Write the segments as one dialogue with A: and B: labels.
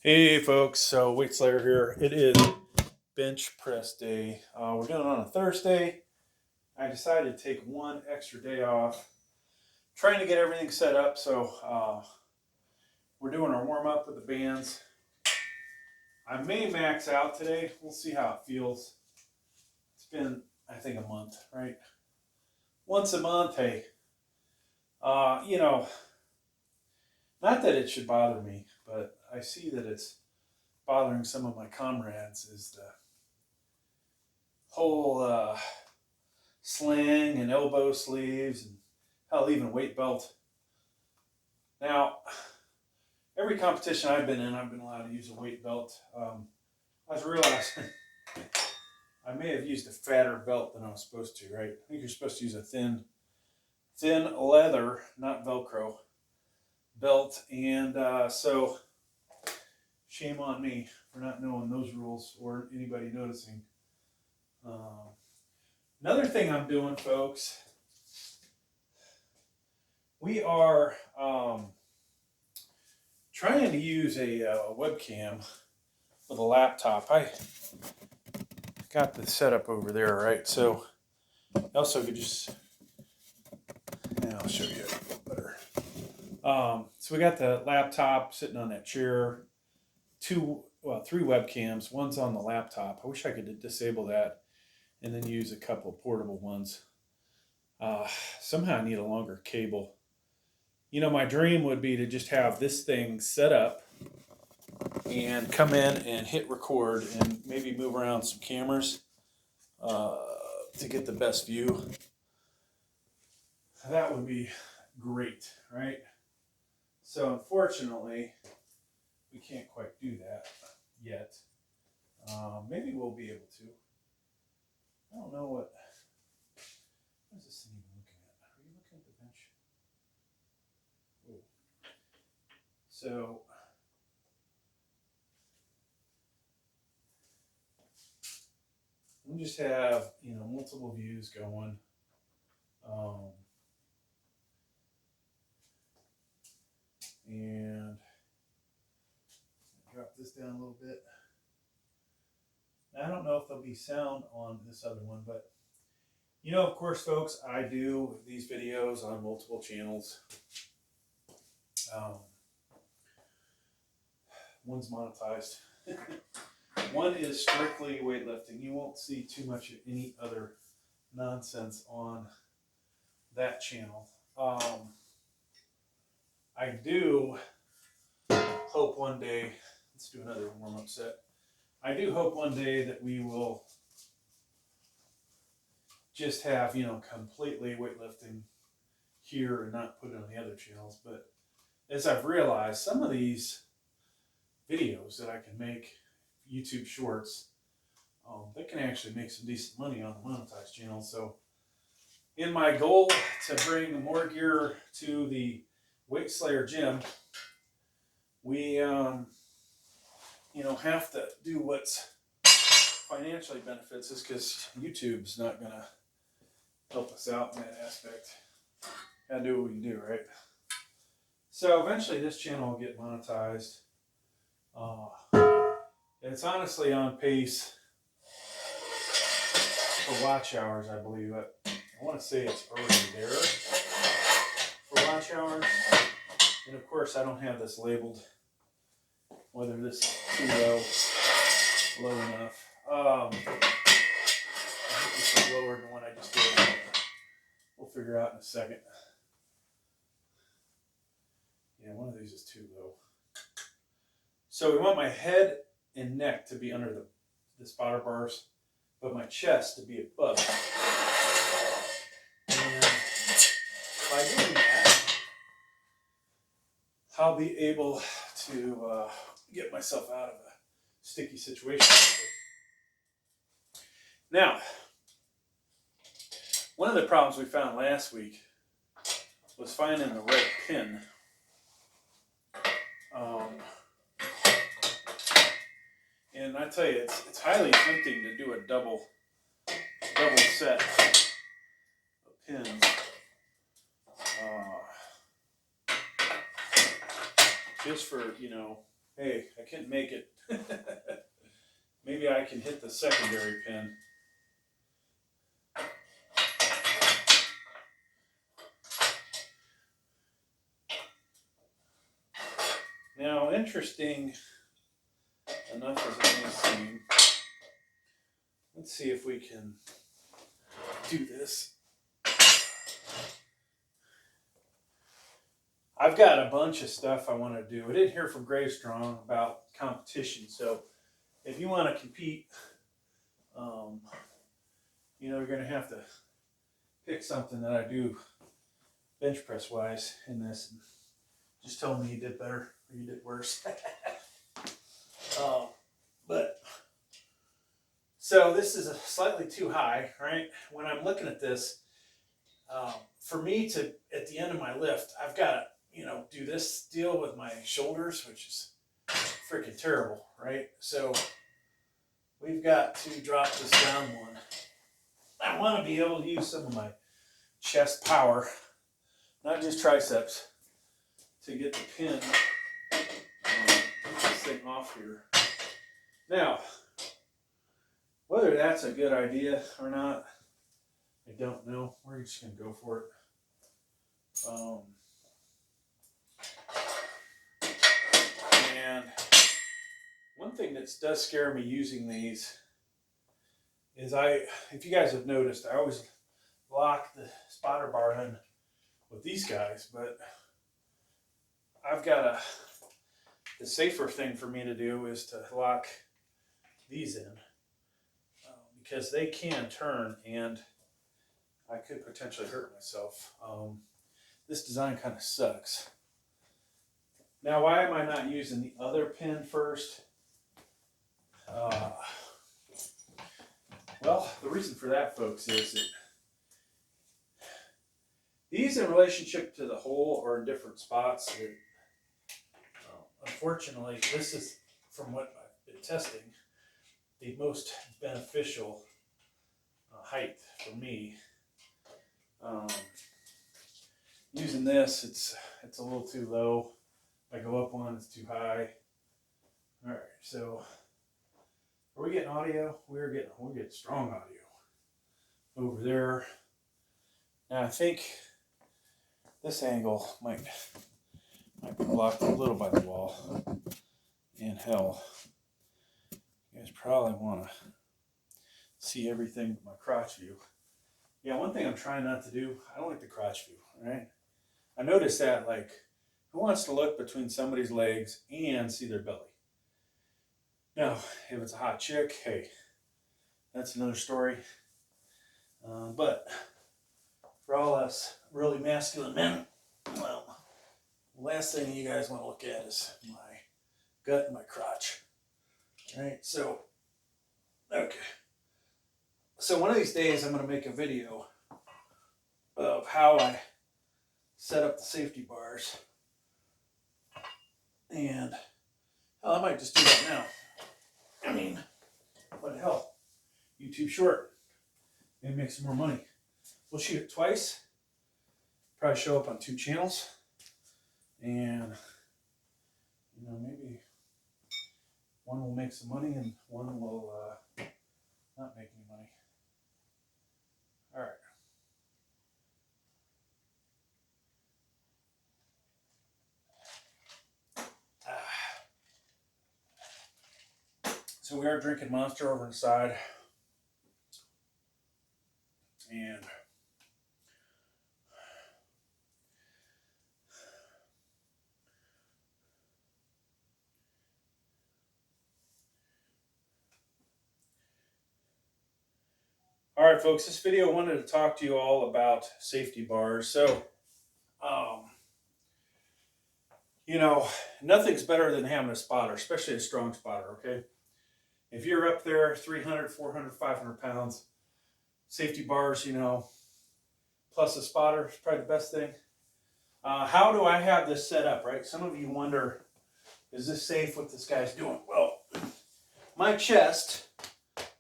A: Hey folks, so Weight Slayer here. It is bench press day. We're doing it on a Thursday. I decided to take one extra day off, trying to get everything set up. So we're doing our warm up with the bands. I may max out today. We'll see how it feels. It's been, I think, a month, right? Once a month, hey. Not that it should bother me, but I see that it's bothering some of my comrades. Is the whole sling and elbow sleeves and hell, even weight belt. Now, every competition I've been in, I've been allowed to use a weight belt. I was realizing I may have used a fatter belt than I was supposed to, right? I think you're supposed to use a thin leather, not Velcro belt. And so shame on me for not knowing those rules or anybody noticing. Another thing I'm doing, folks, we are trying to use a webcam with a laptop. I got the setup over there, right? So also could just, I'll show you better. So we got the laptop sitting on that chair, three webcams. One's on the laptop. I wish I could disable that and then use a couple of portable ones. Somehow I need a longer cable. You know, my dream would be to just have this thing set up and come in and hit record and maybe move around some cameras to get the best view. That would be great, right? So unfortunately, we can't quite do that yet. Maybe we'll be able to. I don't know what is this thing even looking at? Are you looking at the bench? Whoa. So we just have, multiple views going. And drop this down a little bit. Now, I don't know if there'll be sound on this other one, but of course, folks, I do these videos on multiple channels. One's monetized. One is strictly weightlifting. You won't see too much of any other nonsense on that channel. I do hope one day, let's do another warm-up set. I do hope one day that we will just have, completely weightlifting here and not put it on the other channels. But as I've realized, some of these videos that I can make, YouTube shorts, they can actually make some decent money on the monetized channel. So in my goal to bring more gear to the Weight Slayer gym, we have to do what's financially benefits us, because YouTube's not going to help us out in that aspect. Gotta do what we can do, right? So eventually this channel will get monetized. It's honestly on pace for watch hours, I believe. I want to say it's already there for watch hours. And of course, I don't have this labeled, whether this is too low enough. I think this is lower than what I just did. We'll figure out in a second. Yeah, one of these is too low. So we want my head and neck to be under the spotter bars, but my chest to be above it. And by doing that, I'll be able to get myself out of a sticky situation. Now, one of the problems we found last week was finding the right pin. And I tell you, it's highly tempting to do a double set of pins. Just for, hey, I couldn't make it. Maybe I can hit the secondary pin. Now, interesting enough as it may seem, let's see if we can do this. I've got a bunch of stuff I want to do. I didn't hear from Gravestrong about competition, so if you want to compete, you know, you're going to have to pick something that I do bench press wise in this. Just tell me you did better or you did worse. But so this is slightly too high, right? When I'm looking at this, for me to, at the end of my lift, I've got to, you know, do this deal with my shoulders, which is freaking terrible, right? So we've got to drop this down one. I want to be able to use some of my chest power, not just triceps, to get the pin, get this thing off here. Now, whether that's a good idea or not, I don't know. We're just going to go for it. And one thing that does scare me using these is if you guys have noticed, I always lock the spotter bar in with these guys, but I've got the safer thing for me to do is to lock these in because they can turn and I could potentially hurt myself. This design kind of sucks. Now, why am I not using the other pin first? Well, the reason for that, folks, is that these in relationship to the hole are in different spots. Unfortunately, this is, from what I've been testing, the most beneficial height for me. Using this, it's a little too low. If I go up one, it's too high. All right, so are we getting audio? We're getting strong audio over there. Now I think this angle might be blocked a little by the wall. And hell, you guys probably want to see everything but my crotch view. Yeah, one thing I'm trying not to do, I don't like the crotch view, right? I noticed that, like, who wants to look between somebody's legs and see their belly? Now, if it's a hot chick, hey, that's another story. But for all us really masculine men, well, the last thing you guys want to look at is my gut and my crotch. Right? So, okay. So one of these days I'm going to make a video of how I set up the safety bars. And hell, I might just do that now. I mean, what the hell? YouTube short. Maybe make some more money. We'll shoot it twice. Probably show up on 2 channels. And, you know, maybe one will make some money and one will not make any money. All right. So we are drinking Monster over inside. And all right, folks, this video I wanted to talk to you all about safety bars. So, you know, nothing's better than having a spotter, especially a strong spotter, okay? If you're up there 300, 400, 500 pounds, safety bars, you know, plus a spotter is probably the best thing. How do I have this set up, right? Some of you wonder, is this safe what this guy's doing? Well, my chest,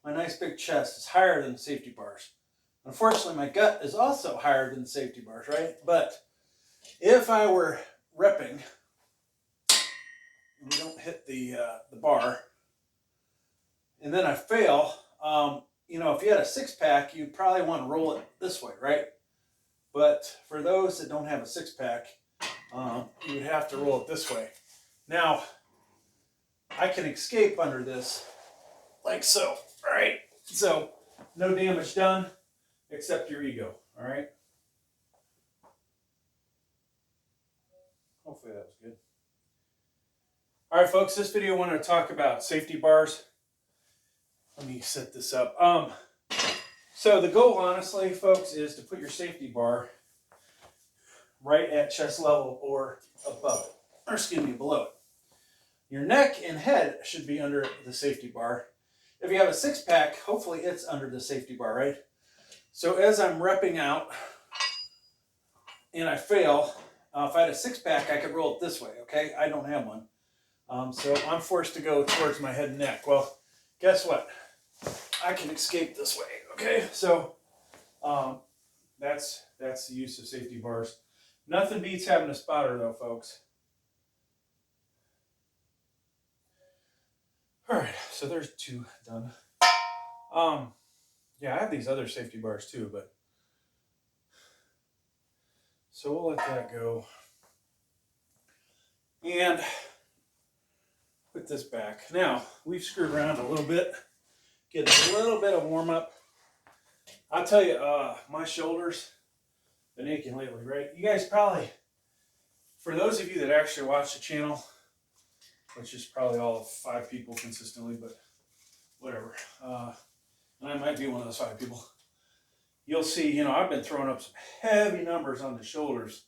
A: my nice big chest, is higher than the safety bars. Unfortunately, my gut is also higher than the safety bars, right? But if I were repping we don't hit the bar, and then I fail. You know, if you had a 6-pack, you'd probably want to roll it this way, right? But for those that don't have a 6-pack, you would have to roll it this way. Now, I can escape under this like so, all right? So, no damage done except your ego, all right? Hopefully that was good. All right, folks, this video I wanted to talk about safety bars. Let me set this up. So the goal, honestly, folks, is to put your safety bar right at chest level or above it, or excuse me, below it. Your neck and head should be under the safety bar. If you have a 6-pack, hopefully it's under the safety bar, right? So as I'm repping out and I fail, if I had a 6-pack, I could roll it this way, okay? I don't have one. So I'm forced to go towards my head and neck. Well, guess what? I can escape this way, okay? So that's the use of safety bars. Nothing beats having a spotter though, folks. All right, so there's 2 done. Yeah, I have these other safety bars too, but so we'll let that go. And put this back. Now, we've screwed around a little bit, get a little bit of warm up. I'll tell you, my shoulders been aching lately, right? You guys probably, for those of you that actually watch the channel, which is probably all 5 people consistently, but whatever. And I might be one of those 5 people. You'll see, you know, I've been throwing up some heavy numbers on the shoulders.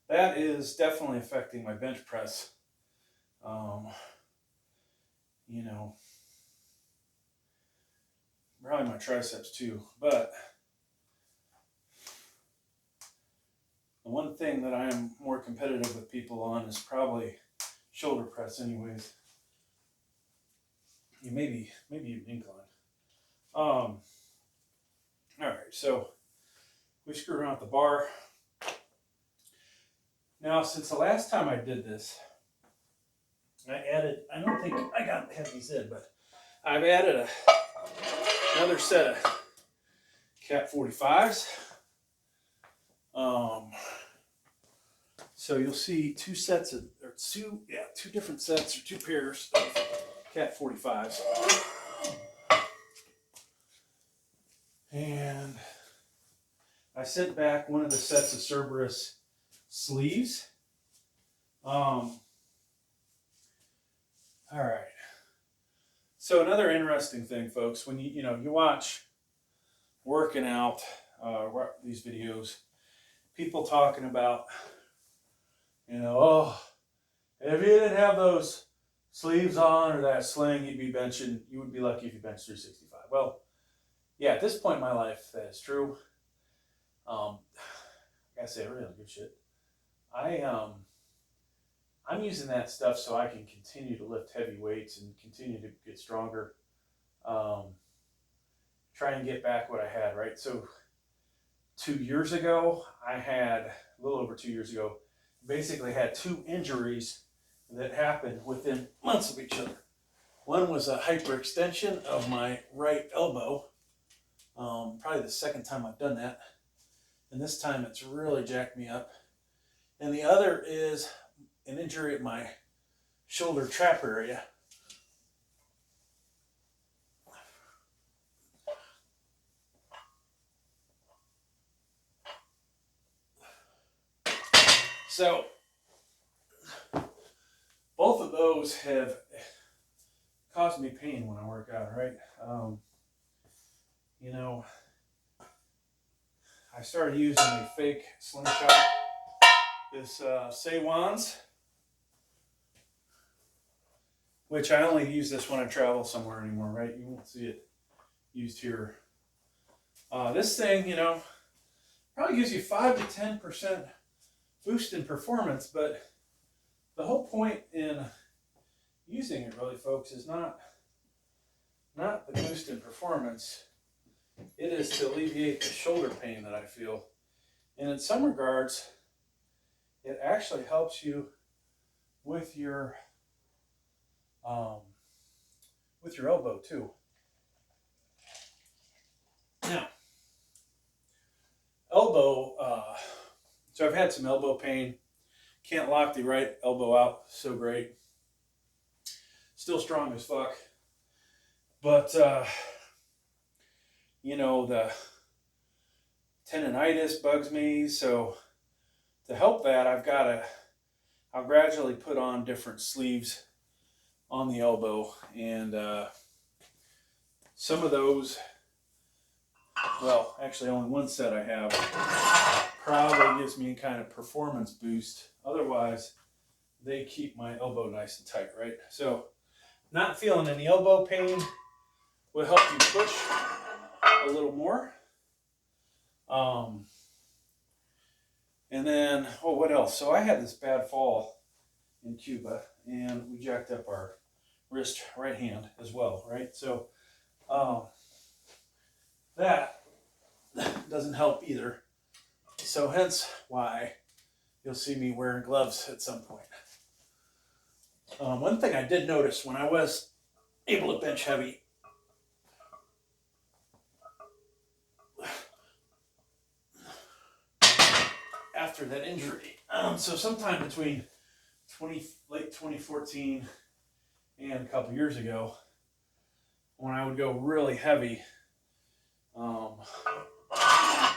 A: That is definitely affecting my bench press. You know, probably my triceps too. But the one thing that I am more competitive with people on is probably shoulder press anyways. You maybe even incline. All right, so we screw around with the bar. Now, since the last time I did this, I added, I don't think I have these in, but I've added another set of Cat 45s. So you'll see 2 sets of, or 2 different sets or 2 pairs of Cat 45s. And I sent back one of the sets of Cerberus sleeves. All right. So another interesting thing, folks, when you watch working out these videos, people talking about, oh, if you didn't have those sleeves on or that sling, you would be lucky if you benched 365. Well, yeah, at this point in my life, that is true. I gotta say, I really don't give a shit. I'm using that stuff so I can continue to lift heavy weights and continue to get stronger. Try and get back what I had, right? So 2 years ago, a little over 2 years ago, basically had 2 injuries that happened within months of each other. One was a hyperextension of my right elbow. Probably the second time I've done that. And this time it's really jacked me up. And the other is an injury at my shoulder trap area. So both of those have caused me pain when I work out, right? I started using a fake Slingshot, this Seiwan's, which I only use this when I travel somewhere anymore, right? You won't see it used here. This thing, probably gives you 5 to 10% boost in performance, but the whole point in using it, really, folks, is not the boost in performance. It is to alleviate the shoulder pain that I feel. And in some regards, it actually helps you with your with your elbow too. Now, elbow, so I've had some elbow pain. Can't lock the right elbow out so great. Still strong as fuck. But, you know, the tendonitis bugs me. So to help that, I'll gradually put on different sleeves on the elbow. And some of those, well, actually only one set I have, probably gives me a kind of performance boost. Otherwise, they keep my elbow nice and tight, right? So not feeling any elbow pain will help you push a little more. And then, oh, what else? So I had this bad fall in Cuba, and we jacked up our wrist right hand as well, right? So that doesn't help either. So hence why you'll see me wearing gloves at some point. One thing I did notice when I was able to bench heavy, after that injury, so sometime between late 2014 and a couple years ago, when I would go really heavy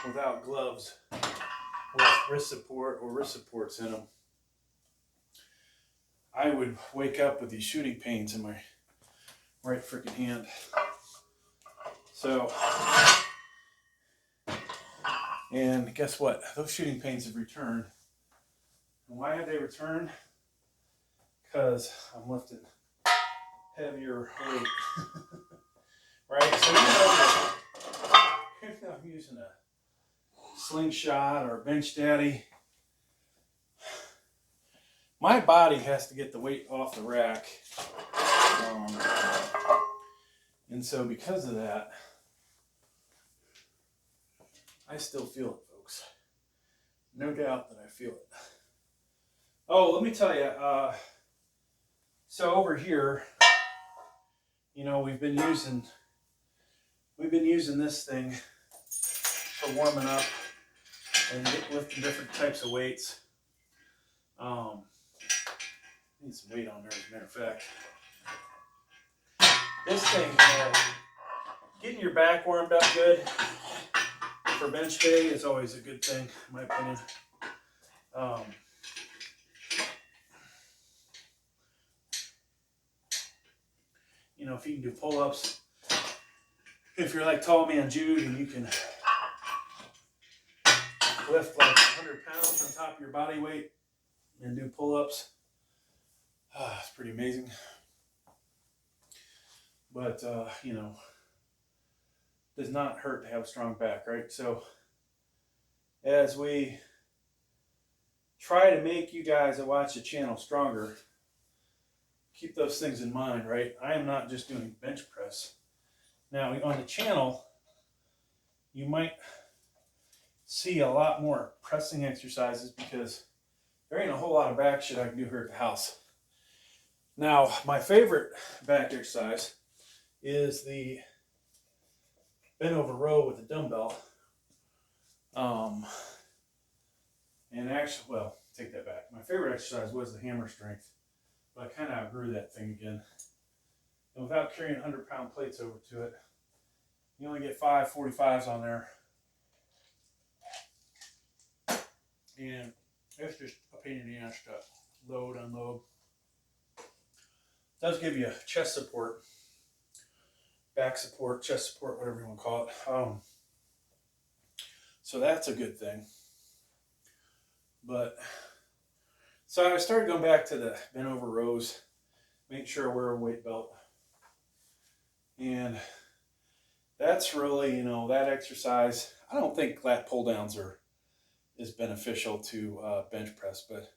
A: without gloves, with wrist support or wrist supports in them, I would wake up with these shooting pains in my right freaking hand. So, and guess what? Those shooting pains have returned. And why have they returned? Because I'm lifting heavier weight. Right? So even though I'm using a Slingshot or Benchdaddy, my body has to get the weight off the rack. And so because of that, I still feel it, folks. No doubt that I feel it. Oh, let me tell you, so over here, you know, we've been using this thing for warming up and lifting different types of weights. Need some weight on there, as a matter of fact. This thing, getting your back warmed up good for bench day is always a good thing, in my opinion. You know, if you can do pull-ups, if you're like Tall Man Jude and you can lift like 100 pounds on top of your body weight and do pull-ups, it's pretty amazing. But, you know, does not hurt to have a strong back, right? So as we try to make you guys that watch the channel stronger, keep those things in mind, right? I am not just doing bench press. Now, on the channel, you might see a lot more pressing exercises because there ain't a whole lot of back shit I can do here at the house. Now, my favorite back exercise is the bent over row with a dumbbell. And actually, well, take that back. My favorite exercise was the hammer strength, but I kind of outgrew that thing again. And without carrying 100-pound plates over to it, you only get 5 45s on there. And it's just a pain in the ass to load, unload. It does give you chest support, back support, chest support, whatever you want to call it. So that's a good thing. But so I started going back to the bent over rows, making sure I wear a weight belt. And that's really, you know, that exercise. I don't think lat pull downs is beneficial to bench press, but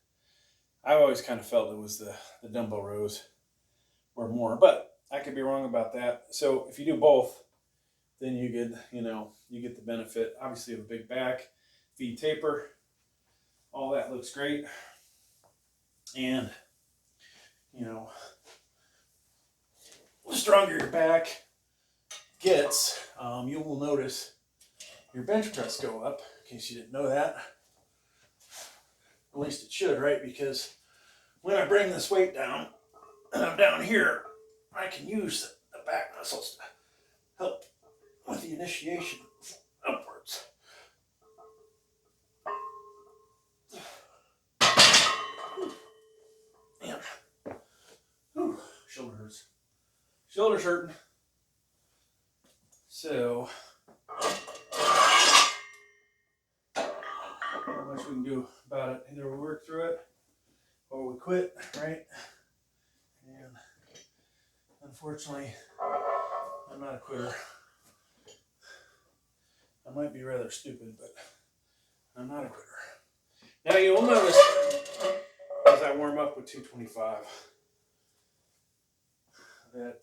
A: I always kind of felt it was the dumbbell rows were more, but I could be wrong about that. So if you do both, then you get, you know, you get the benefit, obviously, of a big back, feed taper, all that looks great. And, you know, stronger your back gets, you will notice your bench press go up, in case you didn't know that. At least it should, right? Because when I bring this weight down, and I'm down here, I can use the back muscles to help with the initiation upwards. Man. Whew. Shoulder hurts. Shoulder's hurting. So, not much we can do about it. Either we work through it or we quit, right? And unfortunately, I'm not a quitter. I might be rather stupid, but I'm not a quitter. Now you'll notice as I warm up with 225 that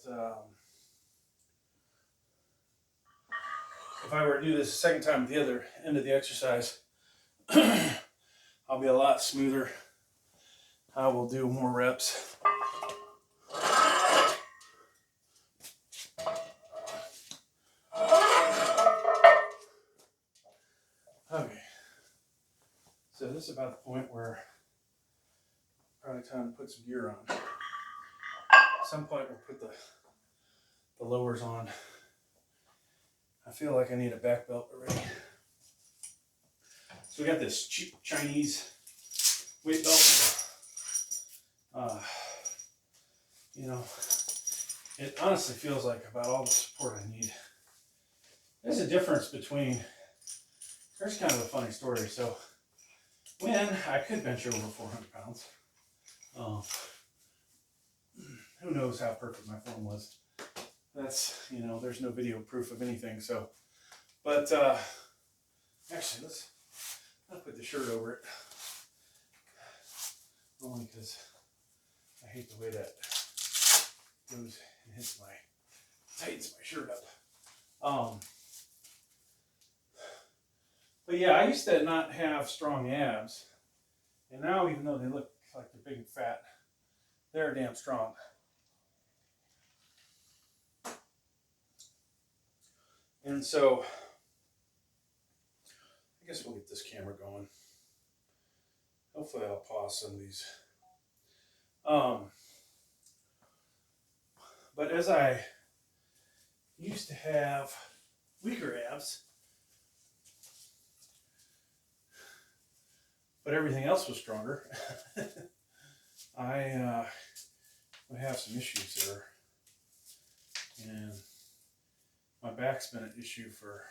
A: if I were to do this a second time at the other end of the exercise, I'll be a lot smoother. I will do more reps. Okay. So this is about the point where probably time to put some gear on. At some point we'll put the lowers on. I feel like I need a back belt already. So we got this cheap Chinese weight belt. You know, it honestly feels like about all the support I need. There's a difference between, here's kind of a funny story. So when I could bench over 400 pounds, who knows how perfect my form was. That's, you know, there's no video proof of anything. So, but actually, I'll put the shirt over it. Only because I hate the way that goes and tightens my shirt up. But yeah, I used to not have strong abs. And now, even though they look like they're big and fat, they're damn strong. And so, I guess we'll get this camera going. Hopefully I'll pause some of these. But as I used to have weaker abs, but everything else was stronger, I would have some issues there. And my back's been an issue for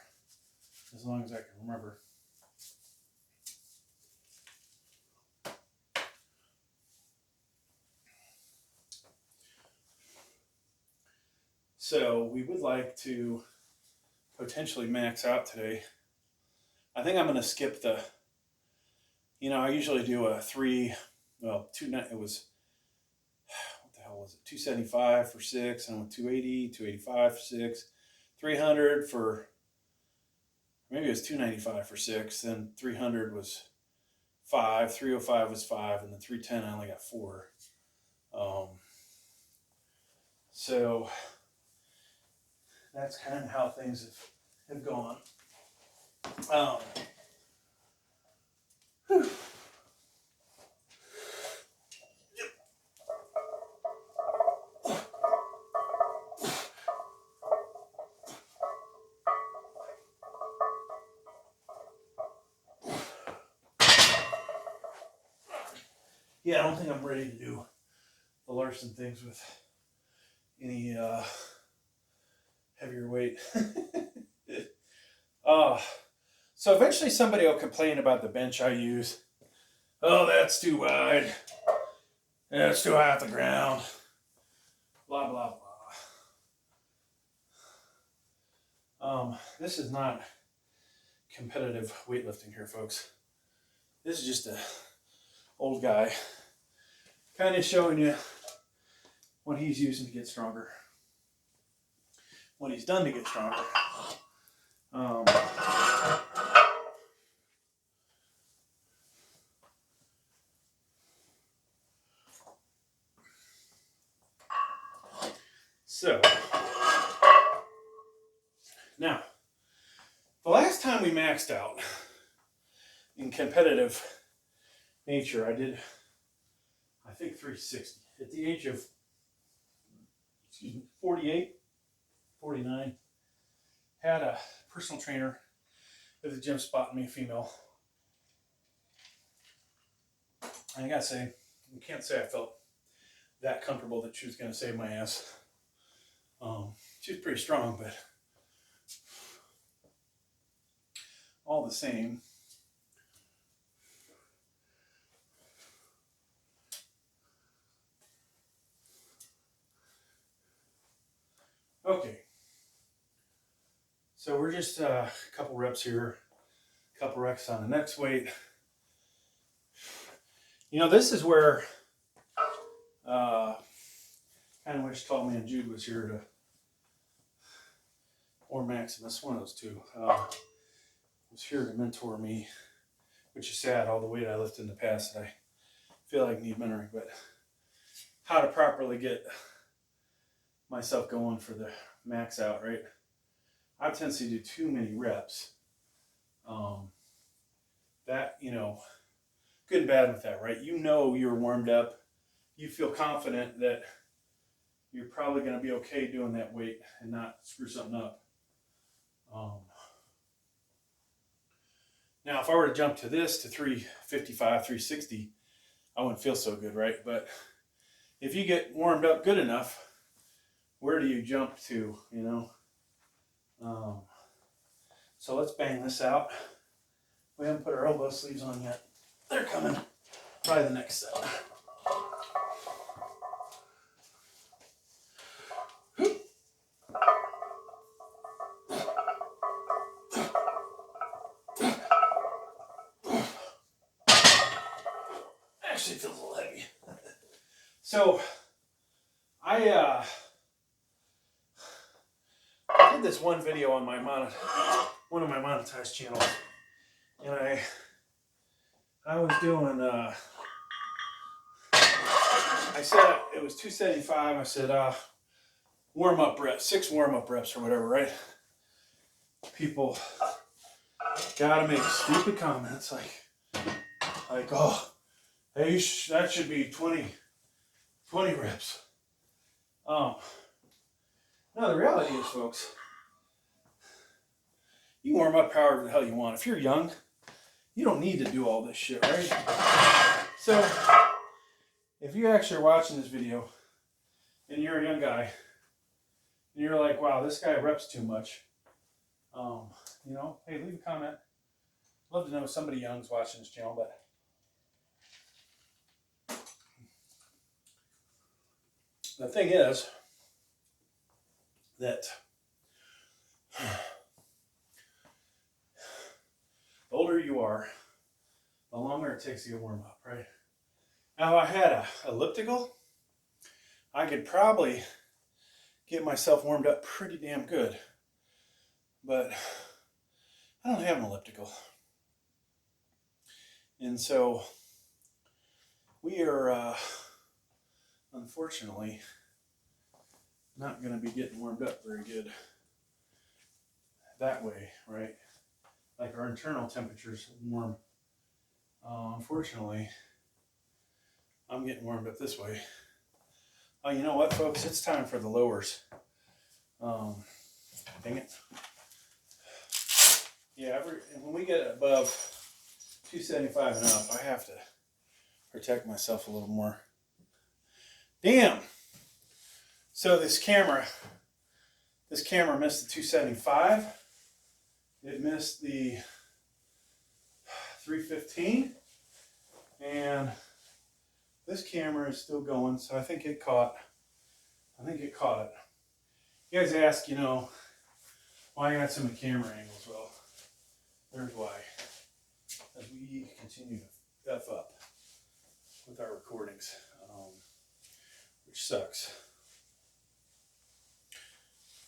A: as long as I can remember. So we would like to potentially max out today. I think I'm going to skip the, you know, I usually do a it was, what the hell was it? 275 for 6, and with 280, 285 for 6, 300 for, maybe it was 295 for 6, then 300 was 5, 305 was 5, and then 310 I only got 4. So that's kind of how things have gone. Whew. Yeah, I don't think I'm ready to do the Larson things with any heavier weight. So eventually somebody will complain about the bench I use. Oh, that's too wide. That's too high off the ground. Blah, blah, blah. This is not competitive weightlifting here, folks. This is just a old guy kind of showing you what he's using to get stronger, what he's done to get stronger. So, now, the last time we maxed out in competitive nature, I did, I think, 360 at the age of, 48, 49. Had a personal trainer at the gym spotting me, a female. And I gotta say, you can't say I felt that comfortable that she was gonna save my ass. She was pretty strong, but all the same. Okay. So we're just a couple reps here, a couple reps on the next weight. You know, this is where kind of wish Tall Man Jude was here to, or Maximus, one of those two, was here to mentor me, which is sad, all the weight I lifted in the past that I feel like I need mentoring, but how to properly get myself going for the max out, right? I have a tendency to do too many reps. That, you know, good and bad with that, right? You know you're warmed up. You feel confident that you're probably going to be okay doing that weight and not screw something up. Now, if I were to jump to this, to 355, 360, I wouldn't feel so good, right? But if you get warmed up good enough, where do you jump to, you know? So let's bang this out. We haven't put our elbow sleeves on yet. They're coming. Probably the next set. Actually feels a little heavy. So I did this one video on my one of my monetized channels, and I was doing I said it was 275. I said warm up reps, 6 warm up reps or whatever, right? People gotta make stupid comments like oh, hey, that should be 20 reps. No, the reality is, folks, you warm up however the hell you want. If you're young, you don't need to do all this shit, right? So, if you actually are watching this video and you're a young guy and you're like, wow, this guy reps too much, you know, hey, leave a comment. Love to know somebody young's watching this channel, but the thing is that the older you are, the longer it takes to get warm up, right? Now, if I had a elliptical, I could probably get myself warmed up pretty damn good, but I don't have an elliptical. And so we are, unfortunately, not going to be getting warmed up very good that way, right? Like our internal temperatures warm. Unfortunately, I'm getting warmed up this way. Oh, you know what, folks? It's time for the lowers. Dang it. Yeah, when we get above 275 and up, I have to protect myself a little more. Damn! So this camera missed the 275. It missed the 315. And this camera is still going, so I think it caught it. You guys ask, you know, why I got so many camera angles. Well, there's why. As we continue to F up with our recordings, which sucks.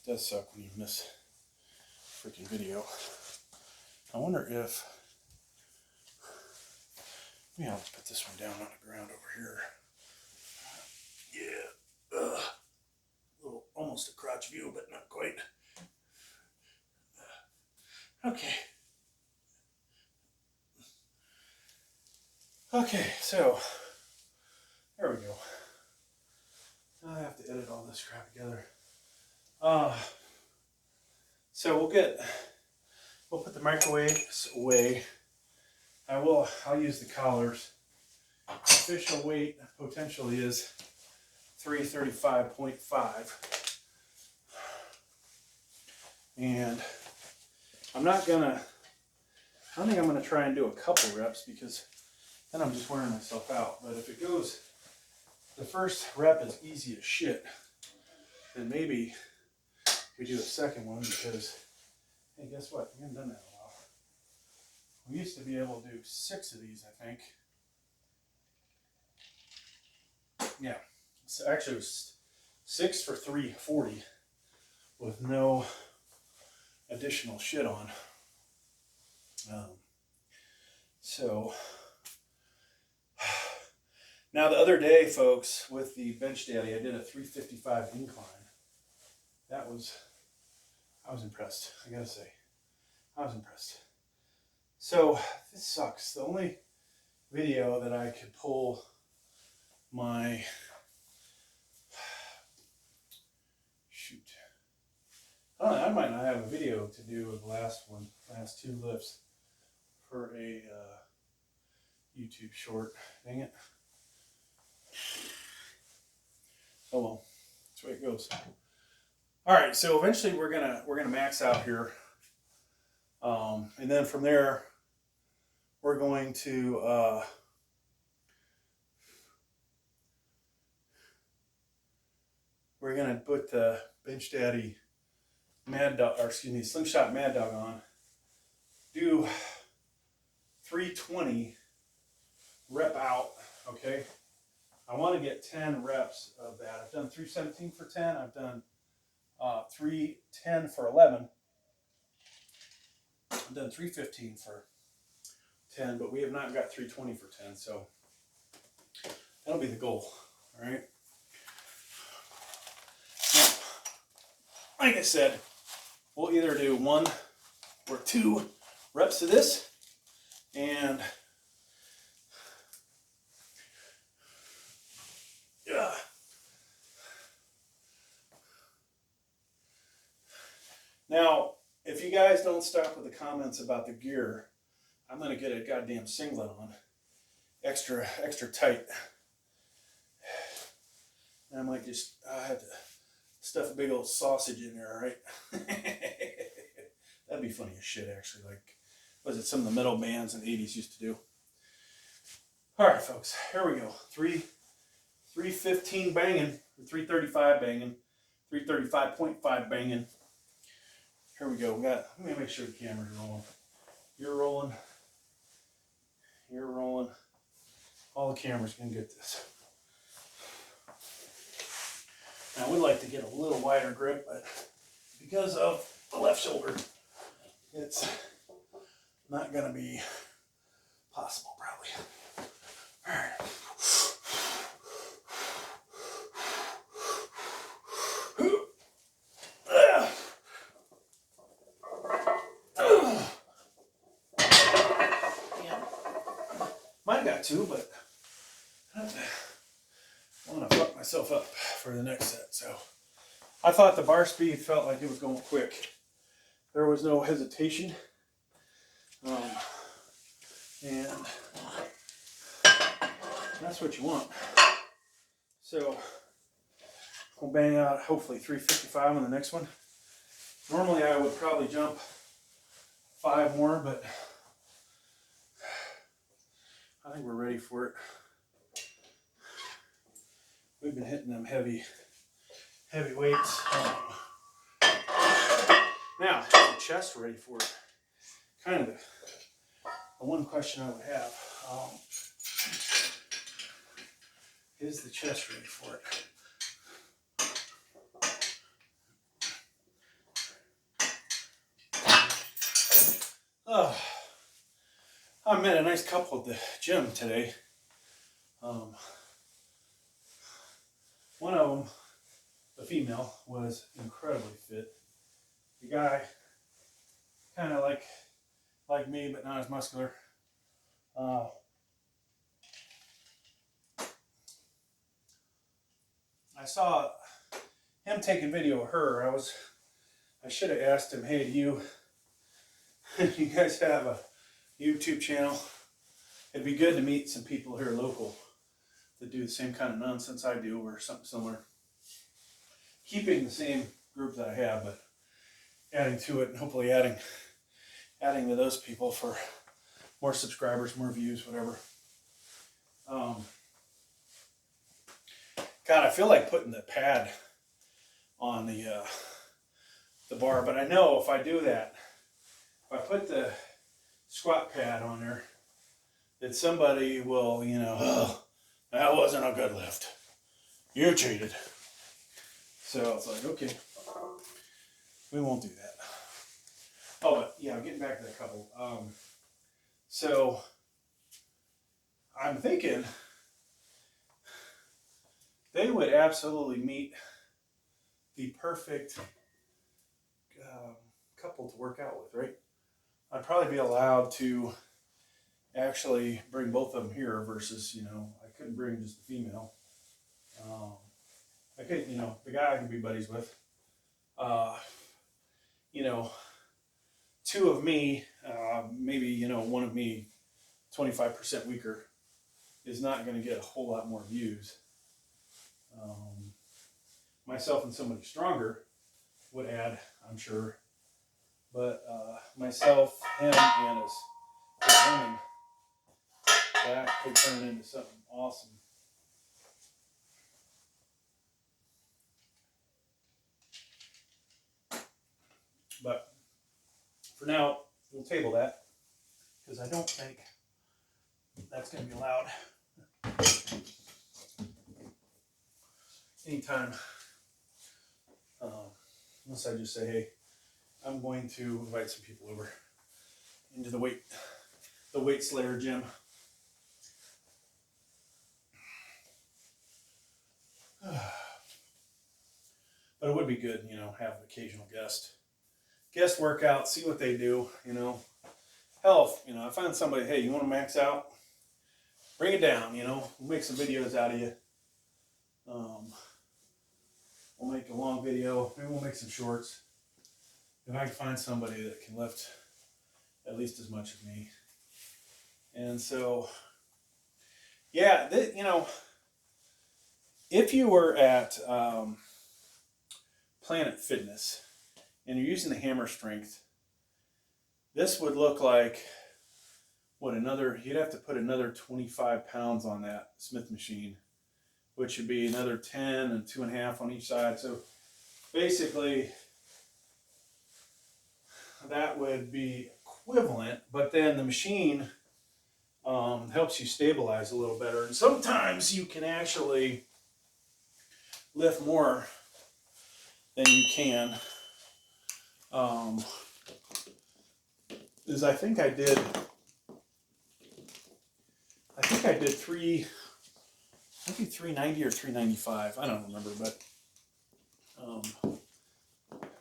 A: It does suck when you miss a freaking video. I wonder if, maybe I'll put this one down on the ground over here. Yeah. almost a crotch view, but not quite. Okay. Okay, so there we go. I have to edit all this crap together. So we'll put the microwaves away. I'll use the collars. Official weight potentially is 335.5. And I don't think I'm gonna try and do a couple reps because then I'm just wearing myself out. But if it goes, the first rep is easy as shit, then maybe we do a second one because, hey, guess what? We haven't done that in a while. We used to be able to do 6 of these, I think. Yeah, so actually it was 6 for 340 with no additional shit on. So now the other day, folks, with the Benchdaddy, I did a 355 incline. I was impressed, I gotta say. I was impressed. So this sucks. The only video that I could pull my I might not have a video to do with the last 2 lifts for a YouTube short. Dang it. Oh well, that's the way it goes. All right, so eventually we're gonna max out here, and then from there we're going to put the Benchdaddy Slingshot Mad Dog on. Do 320 rep out. Okay. I want to get 10 reps of that. I've done 317 for 10. I've done 310 for 11. I've done 315 for 10, but we have not got 320 for 10. So that'll be the goal. All right. Now, like I said, we'll either do 1 or 2 reps of this, and now, if you guys don't stop with the comments about the gear, I'm gonna get a goddamn singlet on, extra tight, and I might just have to stuff a big old sausage in there, right? That'd be funny as shit, actually. Like, was it some of the metal bands in the 80s used to do? All right, folks, here we go. 315 banging, 335 banging, 335.5 banging. Here we go. Let me make sure the camera's rolling. You're rolling. You're rolling. All the cameras can get this. Now, I would like to get a little wider grip, but because of the left shoulder, it's not going to be possible, probably. All right. Mine got 2, but I want to fuck myself up for the next set. So I thought the bar speed felt like it was going quick. There was no hesitation. And that's what you want. So we'll bang out hopefully 355 on the next one. Normally I would probably jump 5 more, but I think we're ready for it. We've been hitting them heavy weights. Now, is the chest ready for it? Kind of the one question I would have. Is the chest ready for it? I met a nice couple at the gym today. One of them, the female, was incredibly fit. The guy, kind of like me, but not as muscular. I saw him taking video of her. I should have asked him, hey, do you guys have a YouTube channel? It'd be good to meet some people here local that do the same kind of nonsense I do or something similar. Keeping the same group that I have, but adding to it and hopefully adding to those people for more subscribers, more views, whatever. God, I feel like putting the pad on the bar, but I know if I do that, if I put the squat pad on there, that somebody will, you know, oh, that wasn't a good lift. You cheated. So it's like, okay, we won't do that. Oh, but yeah, getting back to that couple. So I'm thinking they would absolutely meet the perfect couple to work out with, right? I'd probably be allowed to actually bring both of them here versus, you know, I couldn't bring just the female. I could, you know, the guy I could be buddies with. You know, two of me, maybe, you know, one of me 25% weaker is not going to get a whole lot more views. Myself and somebody stronger would add, I'm sure. But myself, him, and his woman, that could turn into something awesome. But for now, we'll table that because I don't think that's going to be allowed. Anytime, unless I just say, hey, I'm going to invite some people over into the weight slayer gym. But it would be good, you know, have an occasional guest workout, see what they do, you know. Hell, you know, I find somebody, hey, you want to max out? Bring it down, you know. We'll make some videos out of you. We'll make a long video. Maybe we'll make some shorts. If I can find somebody that can lift at least as much as me. And so, yeah, you know, if you were at Planet Fitness and you're using the hammer strength, this would look like, what, you'd have to put another 25 pounds on that Smith machine, which would be another 10 and 2.5 on each side. So basically, that would be equivalent, but then the machine helps you stabilize a little better. And sometimes you can actually lift more than you can. I think I did 390 or 395. I don't remember, but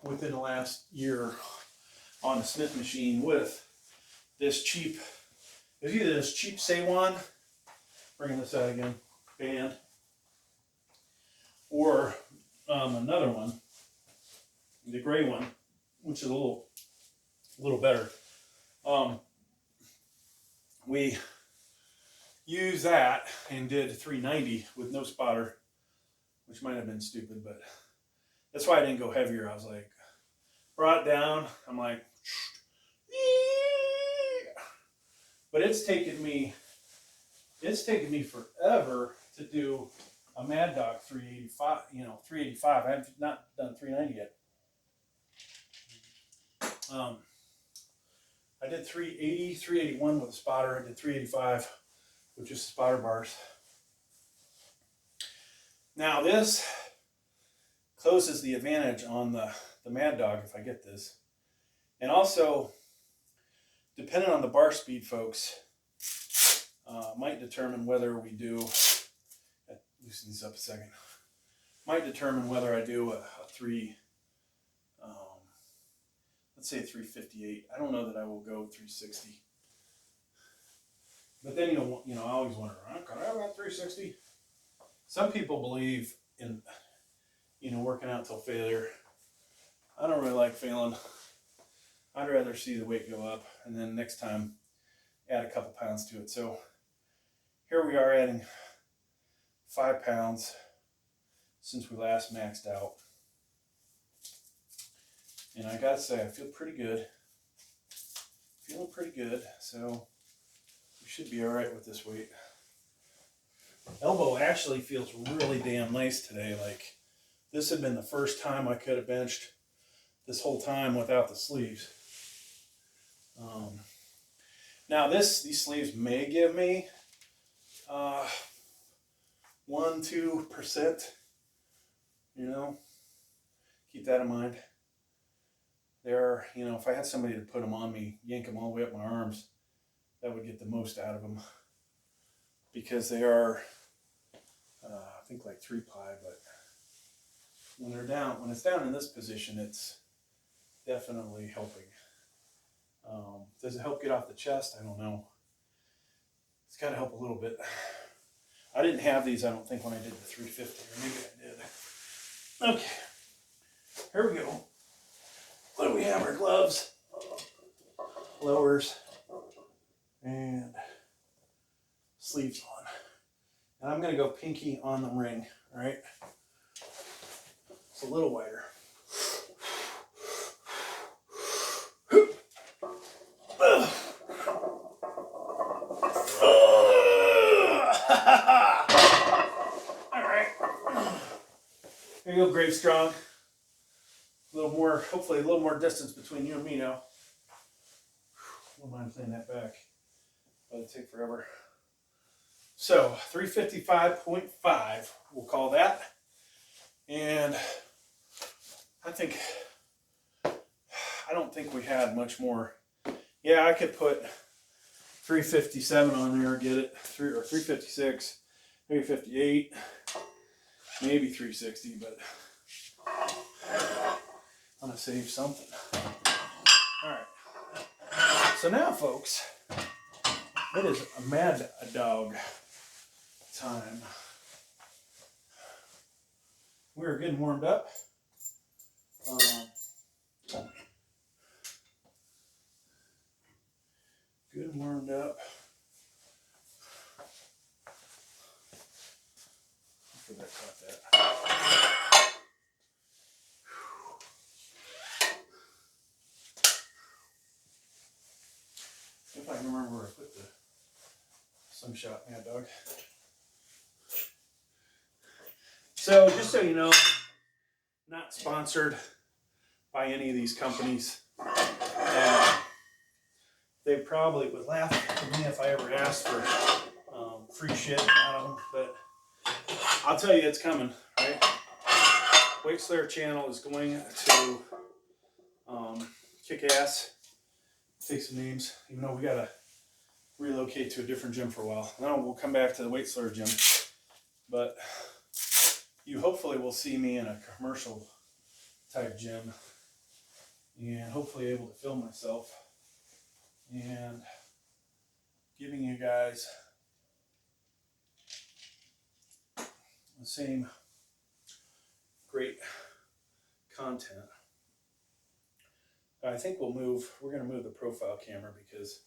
A: within the last year on the Smith machine with this cheap, it's either this cheap Seiwan, bringing this out again, band, or another one, the gray one, which is a little better. We used that and did 390 with no spotter, which might have been stupid, but that's why I didn't go heavier. I was like, brought it down. I'm like, but it's taken me forever to do a Mad Dog 385. You know, 385. I have not done 390 yet. I did 380, 381 with a spotter. I did 385 with just spotter bars. Now this closes the advantage on the Mad Dog if I get this. And also, depending on the bar speed, folks, might determine whether we do, loosen these up a second, Might determine whether I do a let's say 358. I don't know that I will go 360. But then I always wonder, can I have that 360? Some people believe in, working out till failure. I don't really like failing. I'd rather see the weight go up and then next time add a couple pounds to it. So here we are adding 5 pounds since we last maxed out. And I gotta say, I feel pretty good. Feeling pretty good, so we should be all right with this weight. Elbow actually feels really damn nice today. Like, this had been the first time I could have benched this whole time without the sleeves. Now these sleeves may give me 1-2%. Keep that in mind. They're, if I had somebody to put them on me, yank them all the way up my arms, that would get the most out of them. Because they are, I think like 3-ply, but when it's down in this position, it's definitely helping. Does it help get off the chest? I don't know. It's got to help a little bit. I didn't have these, I don't think, when I did the 350, or maybe I did. Okay, here we go. What do we have? Our gloves, lowers, and sleeves on. And I'm going to go pinky on the ring, all right? It's a little wider. All right. There you go, Grave Strong. A little more, hopefully a little more distance between you and me now. Wouldn't mind playing that back. That'll take forever. So 355.5, we'll call that. And I don't think we had much more. Yeah, I could put 357 on there, get it, or 356, 358, maybe 360, but I'm gonna save something. All right. So now, folks, it is a mad dog time. We're getting warmed up. Good and warmed up. I forgot about that. If I can remember where I put the Slingshot Mad Dog. So just so you know, not sponsored by any of these companies. They probably would laugh at me if I ever asked for free shit out of them, but I'll tell you, it's coming, right? Weight Slayer channel is going to kick ass, take some names, even though we gotta relocate to a different gym for a while. Now we'll come back to the Weight Slayer gym, but you hopefully will see me in a commercial type gym and hopefully able to film myself and giving you guys the same great content. I think we're going to move the profile camera because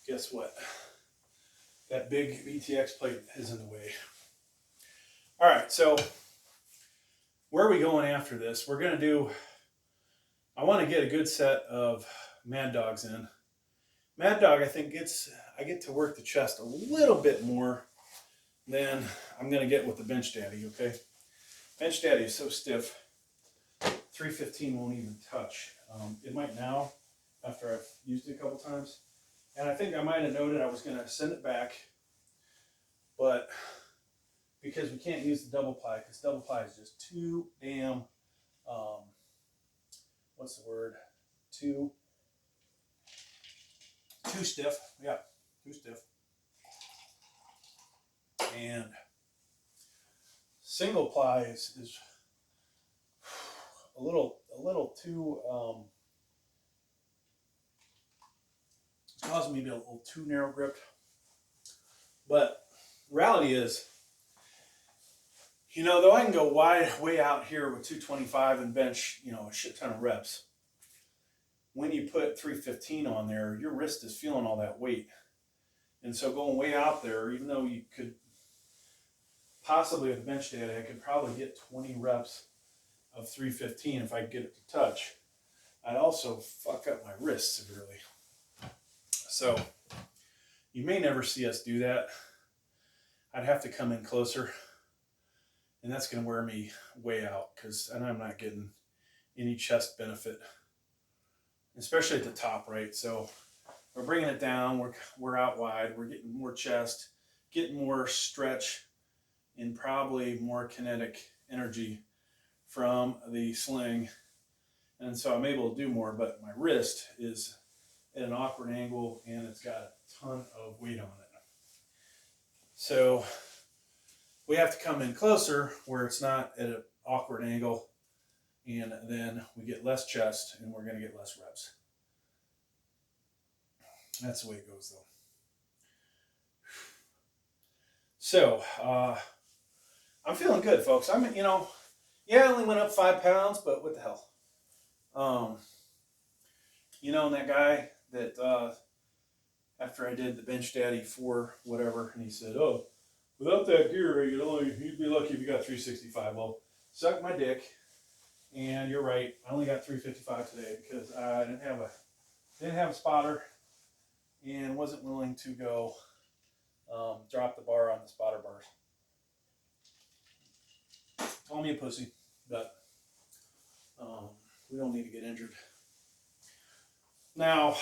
A: guess what? That big VTX plate is in the way. All right, so where are we going after this? We're going to do, I want to get a good set of Mad Dogs in. Mad Dog, I think I get to work the chest a little bit more than I'm going to get with the Benchdaddy, okay? Benchdaddy is so stiff, 315 won't even touch. It might now, after I've used it a couple times. And I think I might have noted I was going to send it back, but because we can't use the double ply, because double ply is just too damn, what's the word? Too stiff. Yeah, too stiff. And single ply is a little too it's causing me to be a little too narrow gripped. But reality is, you know, though I can go way out here with 225 and bench, you know, a shit ton of reps, when you put 315 on there, your wrist is feeling all that weight. And so going way out there, even though you could possibly with Benchdaddy, I could probably get 20 reps of 315 if I could get it to touch, I'd also fuck up my wrist severely. So you may never see us do that. I'd have to come in closer, and that's going to wear me way out because I'm not getting any chest benefit, especially at the top, right? So we're bringing it down, we're out wide, we're getting more chest, getting more stretch, and probably more kinetic energy from the sling. And so I'm able to do more, but my wrist is at an awkward angle and it's got a ton of weight on it. So we have to come in closer where it's not at an awkward angle, and then we get less chest and we're going to get less reps. That's the way it goes though. So I'm feeling good, folks. You know, yeah, I only went up 5 pounds, but what the hell? You know, and that guy that after I did the Benchdaddy 4 whatever, and he said, "Oh, without that gear, you'd be lucky if you got 365." Well, suck my dick. And you're right. I only got 355 today because I didn't have a spotter and wasn't willing to go drop the bar on the spotter bars. Call me a pussy, but we don't need to get injured. Now,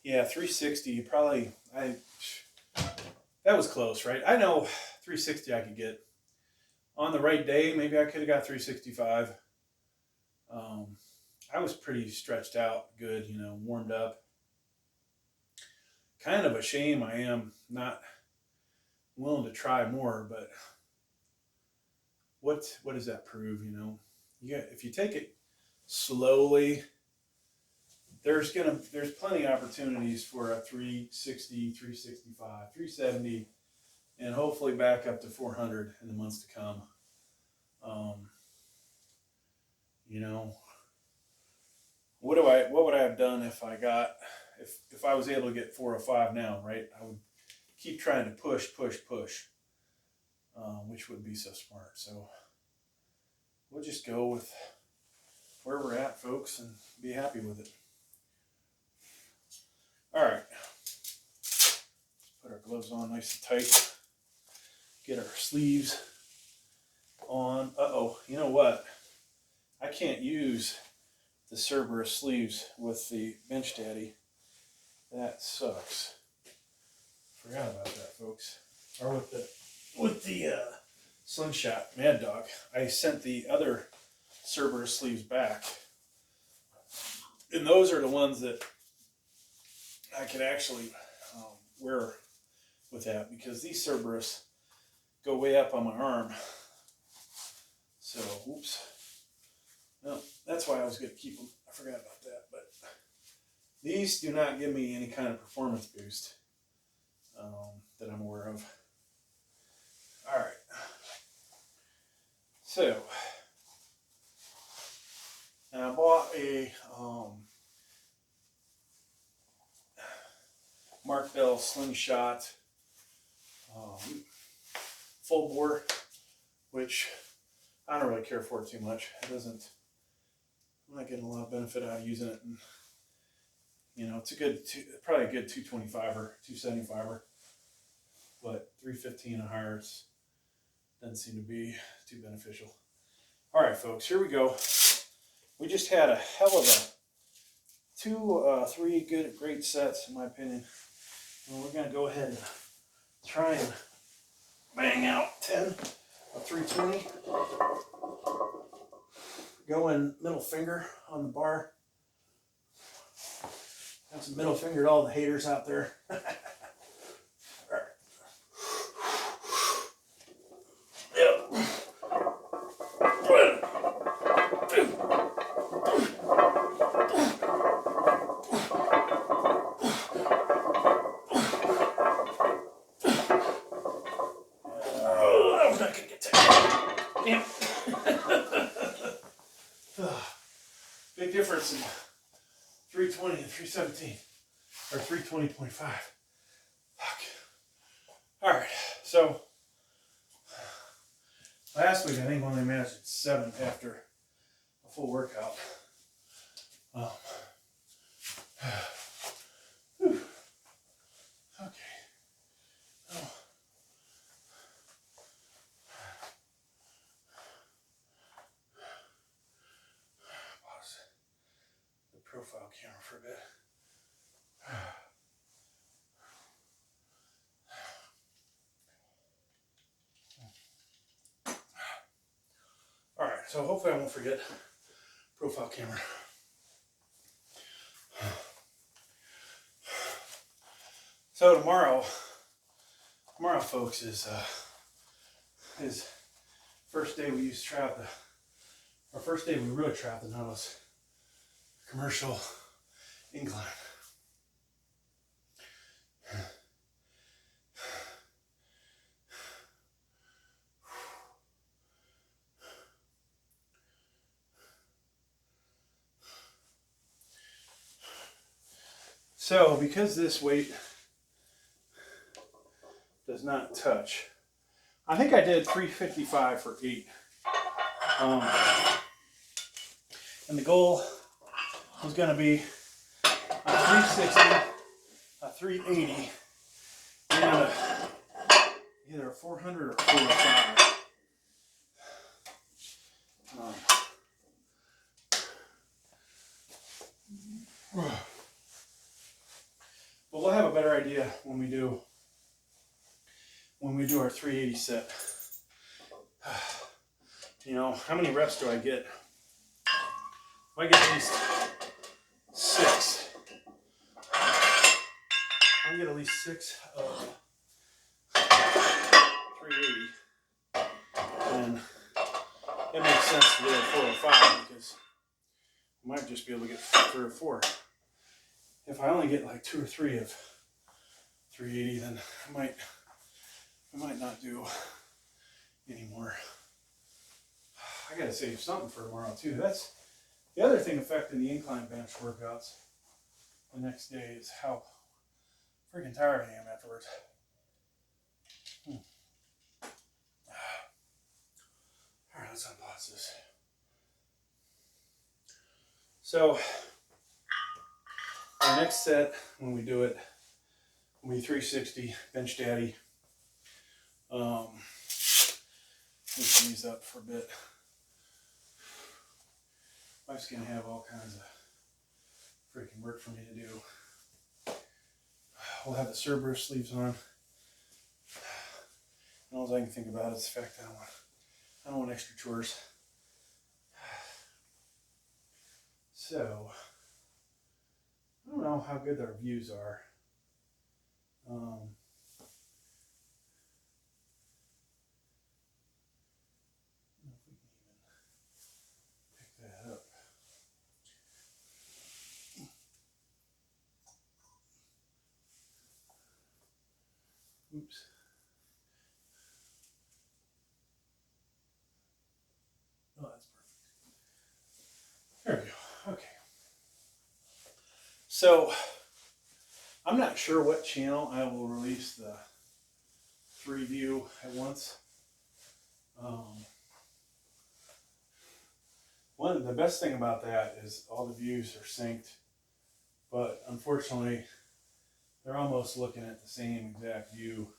A: yeah, 360 probably, that was close, right? I know 360 I could get. On the right day, maybe I could have got 365. I was pretty stretched out, good, you know, warmed up. Kind of a shame I am not willing to try more, but what does that prove, you know? If you take it slowly, there's plenty of opportunities for a 360, 365, 370, and hopefully back up to 400 in the months to come. You know, what would I have done if I was able to get 405 now, right? I would keep trying to push, which would be so smart. So we'll just go with where we're at, folks, and be happy with it. All right, let's put our gloves on nice and tight. Get our sleeves on. Uh-oh, you know what? I can't use the Cerberus sleeves with the Benchdaddy. That sucks. Forgot about that, folks. Or with the Slingshot Mad Dog. I sent the other Cerberus sleeves back. And those are the ones that I could actually wear with that, because these Cerberus go way up on my arm. So, oops. No, that's why I was going to keep them. I forgot about that. But these do not give me any kind of performance boost that I'm aware of. All right. So, I bought a Mark Bell Slingshot full bore, which I don't really care for it too much. I'm not getting a lot of benefit out of using it. And, you know, it's probably a good 225er, 275er, but 315 and higher doesn't seem to be too beneficial. All right, folks, here we go. We just had a hell of a 3 great sets, in my opinion. And we're going to go ahead and try and bang out 10 of 320. Going middle finger on the bar. That's a middle finger to all the haters out there. All right. Yep. Big difference in 320 and 317, or 320.5. Fuck. All right, so last week I think I only managed 7 after a full workout. Whew. Okay. Oh. Pause the profile camera for a bit. All right, so hopefully I won't forget profile camera. So tomorrow, folks, is first day we used to trap our first day we really trapped the Nautilus commercial incline. So because this weight does not touch, I think I did 355 for 8. And the goal was going to be a 360, a 380, and either a 400 or 405. But we'll have a better idea when we do our 380 set. You know, how many reps do I get? If I get at least 6, I can get at least 6 of 380, and it makes sense to do a 405 because I might just be able to get 3 or 4. If I only get like 2 or 3 of 380, then I might not do anymore. I gotta save something for tomorrow too. That's the other thing affecting the incline bench workouts the next day is how freaking tired I am afterwards. Alright, let's unpause this. So our next set, when we do it, will be 360 Benchdaddy. Loosen these up for a bit. Wife's gonna have all kinds of freaking work for me to do. We'll have the Cerberus sleeves on. And all I can think about is the fact that I don't want extra chores. So I don't know how good our views are. I don't know if we can even pick that up. Oops. Oh, that's perfect. There we go. Okay. So I'm not sure what channel I will release the 3 view at once. The best thing about that is all the views are synced, but unfortunately they're almost looking at the same exact view,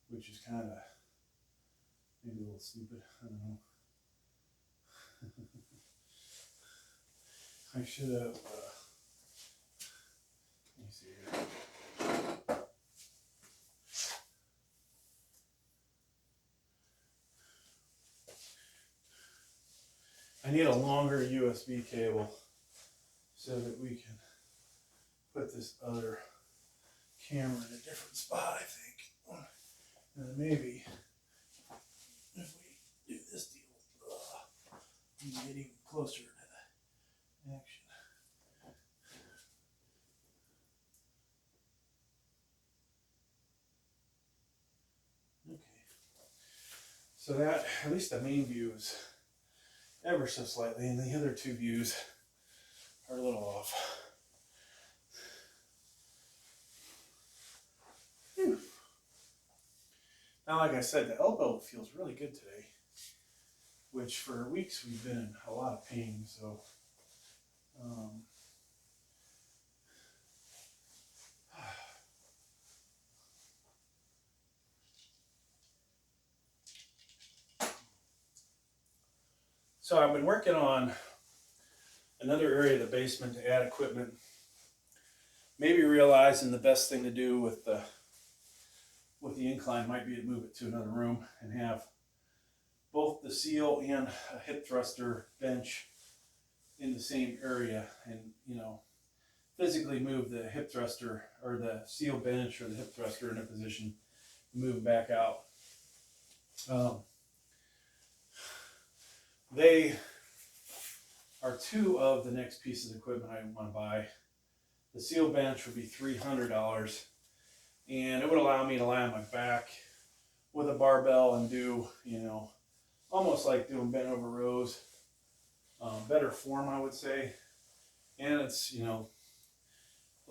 A: which is kind of maybe a little stupid. I don't know. I should have. Let me see here. I need a longer USB cable so that we can put this other camera in a different spot, I think. And then maybe if we do this deal, we can get even closer to the action. Okay. So that, at least the main view is ever so slightly, and the other two views are a little off. Whew. Now, like I said, the elbow feels really good today, which for weeks we've been in a lot of pain, so so I've been working on another area of the basement to add equipment. Maybe realizing the best thing to do with the incline might be to move it to another room and have both the seal and a hip thruster bench in the same area, and physically move the hip thruster or the seal bench or the hip thruster in a position, move back out. They are two of the next pieces of equipment I want to buy. The seal bench would be $300, and it would allow me to lie on my back with a barbell and do, almost like doing bent over rows. Better form, I would say. And it's,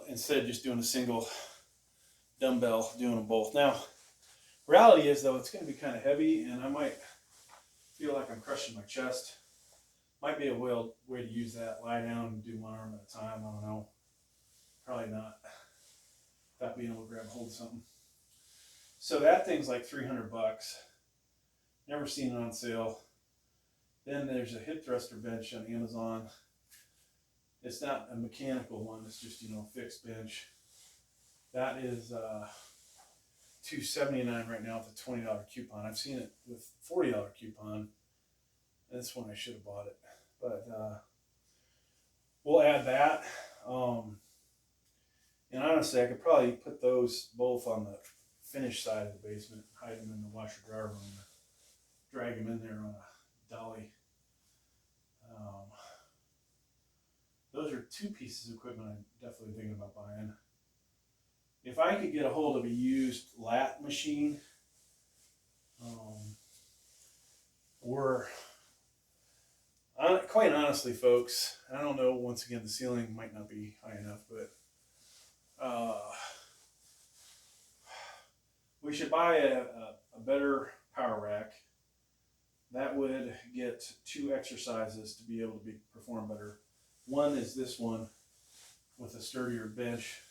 A: instead of just doing a single dumbbell, doing them both. Now, reality is, though, it's going to be kind of heavy, and I might feel like I'm crushing my chest. Might be a way to use that. Lie down and do one arm at a time. I don't know. Probably not. Without being able to grab hold of something. So that thing's like $300. Never seen it on sale. Then there's a hip thruster bench on Amazon. It's not a mechanical one. It's just, a fixed bench. That is $279 right now with a $20 coupon. I've seen it with $40 coupon. This one I should have bought it. But we'll add that. And honestly, I could probably put those both on the finished side of the basement, hide them in the washer dryer room, drag them in there on a dolly. Those are two pieces of equipment I'm definitely thinking about buying. If I could get a hold of a used lat machine, or quite honestly, folks, I don't know, once again, the ceiling might not be high enough, but we should buy a better power rack. That would get two exercises to be able to perform better. One is this one with a sturdier bench.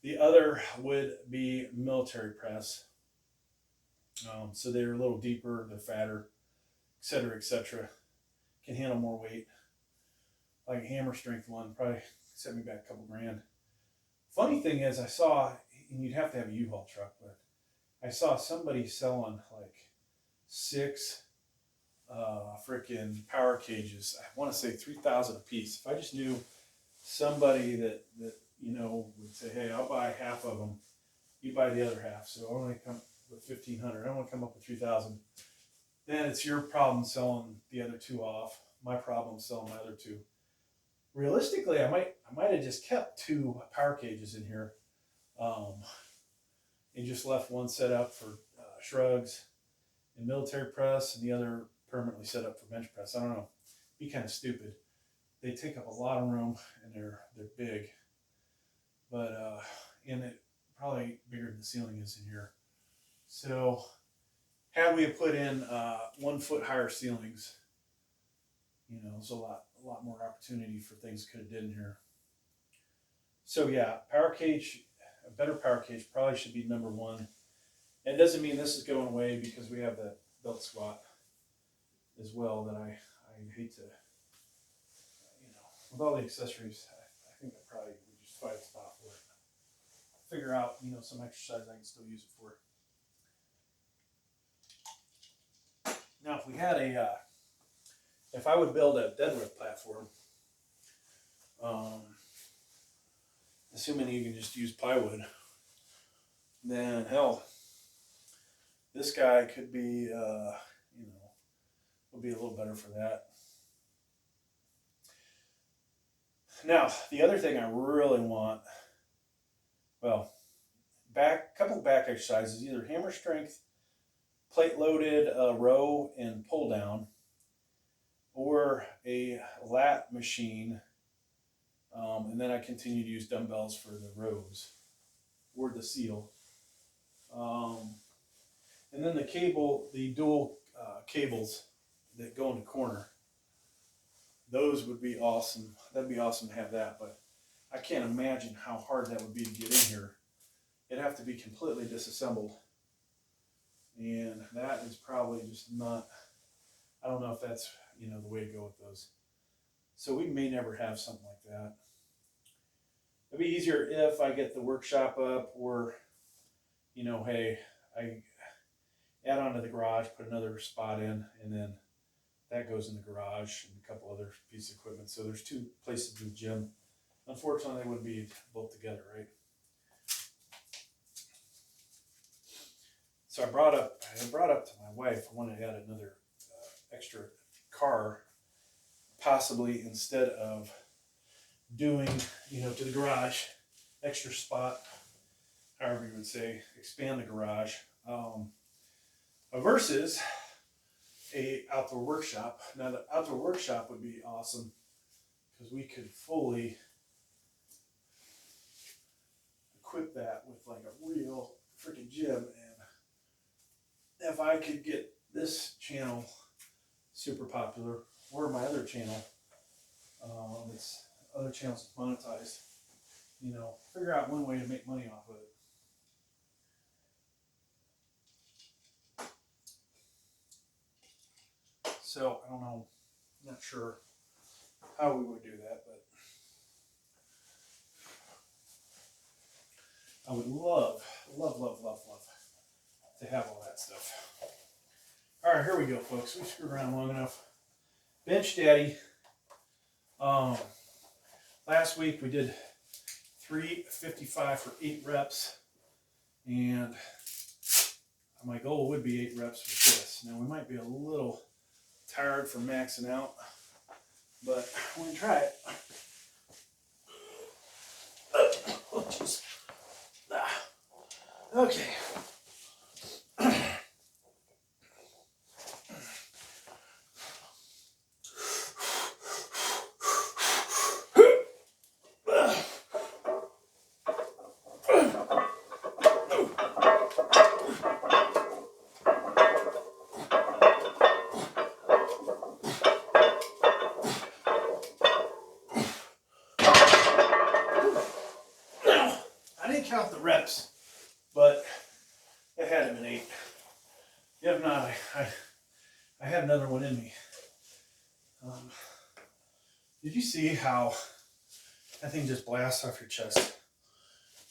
A: The other would be military press. So they're a little deeper, they're fatter, etc., etc. Can handle more weight. Like a hammer strength one, probably set me back a couple grand. Funny thing is, I saw, and you'd have to have a U-Haul truck, but I saw somebody selling like 6 freaking power cages. I want to say 3,000 a piece. If I just knew somebody that would say, hey, I'll buy half of them, you buy the other half. So I only come with 1,500. I don't want to come up with 3,000. Then it's your problem selling the other 2 off. My problem selling my other 2. Realistically, I might have just kept 2 power cages in here, and just left one set up for shrugs and military press, and the other permanently set up for bench press. I don't know. Be kind of stupid. They take up a lot of room, and they're big, but and it probably bigger than the ceiling is in here. So had we put in 1 foot higher ceilings, there's a lot more opportunity for things could have did in here. So yeah, power cage, a better power cage probably should be number 1. It doesn't mean this is going away, because we have the belt squat as well that I hate to, with all the accessories, I think I probably would just find a spot for it. Figure out, some exercise I can still use it for. Now, if we had if I would build a deadlift platform, assuming you can just use plywood, then hell, this guy could be, would be a little better for that. Now, the other thing I really want, well, couple back exercises, either hammer strength, plate loaded row and pull down, or a lat machine, and then I continue to use dumbbells for the rows or the seal. And then the cable, the dual cables that go in the corner, those would be awesome. That'd be awesome to have that, but I can't imagine how hard that would be to get in here. It'd have to be completely disassembled. And that is probably just not, I don't know if that's, you know, the way to go with those. So we may never have something like that. It'd be easier if I get the workshop up, or, you know, hey, I add on to the garage, put another spot in, and then that goes in the garage and a couple other pieces of equipment. So there's two places in the gym. Unfortunately, they wouldn't be both together, right? So I brought up to my wife, I wanted to add another extra car, possibly, instead of doing, you know, to the garage, extra spot, however you would say, expand the garage, versus a outdoor workshop. Now the outdoor workshop would be awesome because we could fully equip that with like a real freaking gym. And if I could get this channel super popular, or my other channel, this other channel's monetized, you know, figure out one way to make money off of it. So I don't know, not sure how we would do that, but I would love to have all that stuff. All right, here we go, folks. We screwed around long enough. Benchdaddy. Last week we did 355 for 8 reps, and my goal would be 8 reps with this. Now we might be a little tired from maxing out, but we're gonna try it. Okay. Count the reps, but it had to been 8. If not, I had another one in me. Did you see how that thing just blasts off your chest?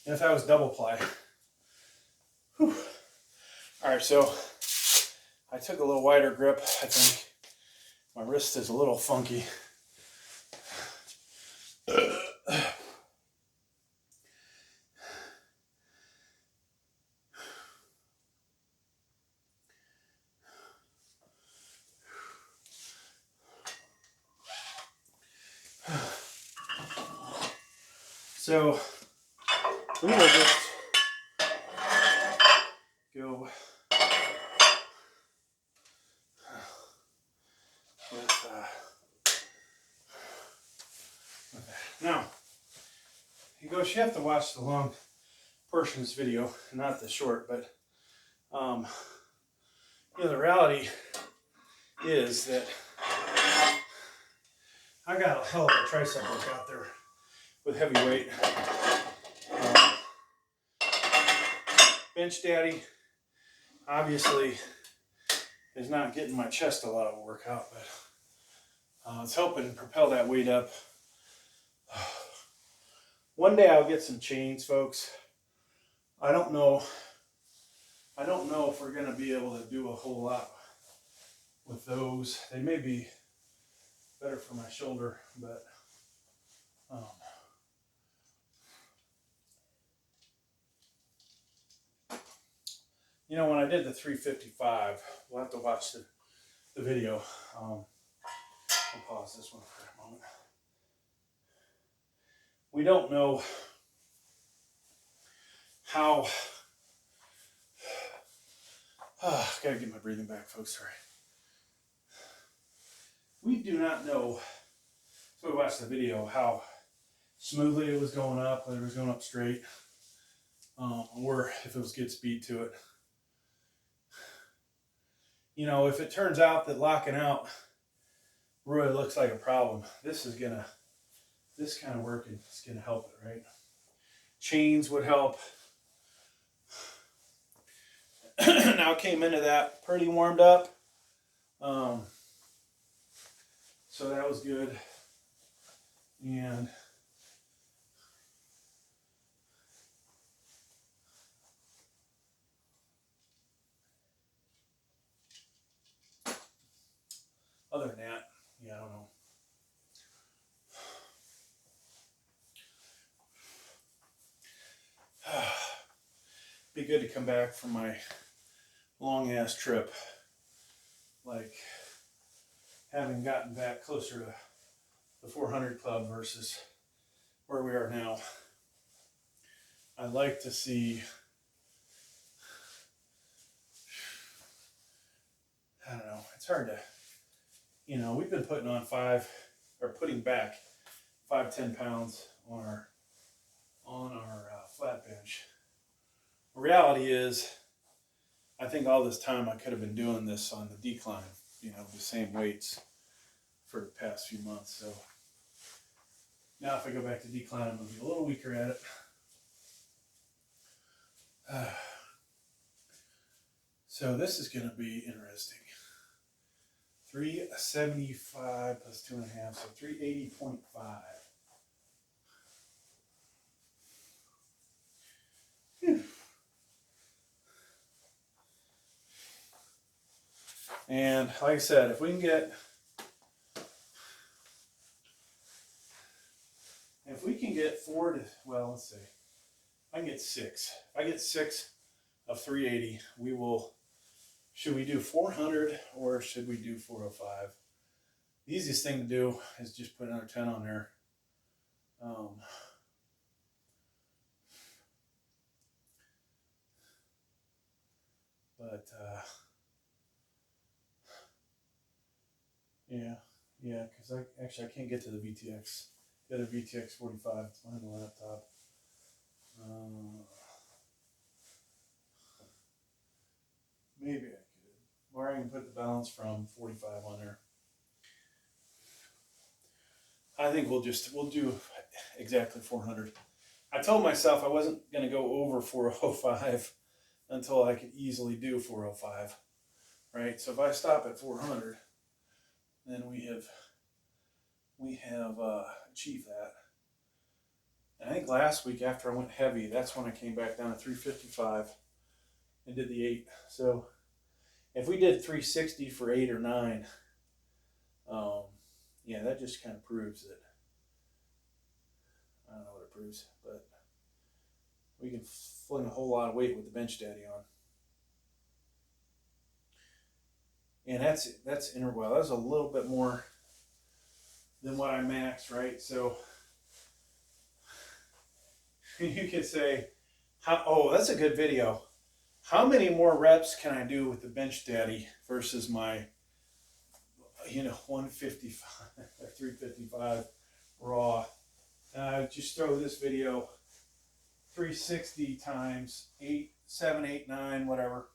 A: And if that was double ply. Whew. All right, so I took a little wider grip. I think my wrist is a little funky. So we will just go with that. Now, you have to watch the long portion of this video, not the short, but you know, the reality is that I got a hell of a tricep work out there with heavy weight. Benchdaddy obviously is not getting my chest a lot of workout, but it's helping propel that weight up. One day I'll get some chains, folks. I don't know if we're going to be able to do a whole lot with those. They may be better for my shoulder, but you know, when I did the 355, we'll have to watch the video. I'll pause this one for a moment. We don't know how. Gotta get my breathing back, folks. Sorry. we do not know, so we watched the video, how smoothly it was going up, whether it was going up straight, or if it was good speed to it. You know, if it turns out that locking out really looks like a problem, this kind of working is gonna help it, right? Chains would help. Now came into that pretty warmed up, so that was good. And other than that, yeah, I don't know. Be good to come back from my long ass trip, like having gotten back closer to the 400 club versus where we are now. I'd like to see, I don't know, it's hard to, you know, we've been putting putting back 5-10 pounds on our flat bench. The reality is, I think all this time I could have been doing this on the decline, you know, the same weights for the past few months. So now if I go back to decline, I'm going to be a little weaker at it. So this is going to be interesting. 375 plus 2.5, so 380.5. And like I said, if we can get, let's see, I can get 6. If I get 6 of 380, we will, should we do 400 or should we do 405? The easiest thing to do is just put another 10 on there. Yeah, because I can't get to the VTX. The other VTX 45, it's behind the laptop. Maybe I could. Or I can put the balance from 45 on there. I think we'll do exactly 400. I told myself I wasn't going to go over 405 until I could easily do 405, right? So if I stop at 400, then we have achieved that. And I think last week after I went heavy, that's when I came back down to 355 and did the 8. So if we did 360 for 8 or 9, yeah, that just kind of proves that, I don't know what it proves, but we can fling a whole lot of weight with the Benchdaddy on. And that's interval. That's a little bit more than what I maxed, right? So you could say, that's a good video. How many more reps can I do with the Benchdaddy versus my, 155 or 355 raw? Just throw this video 360 times 7, 8, 9, whatever.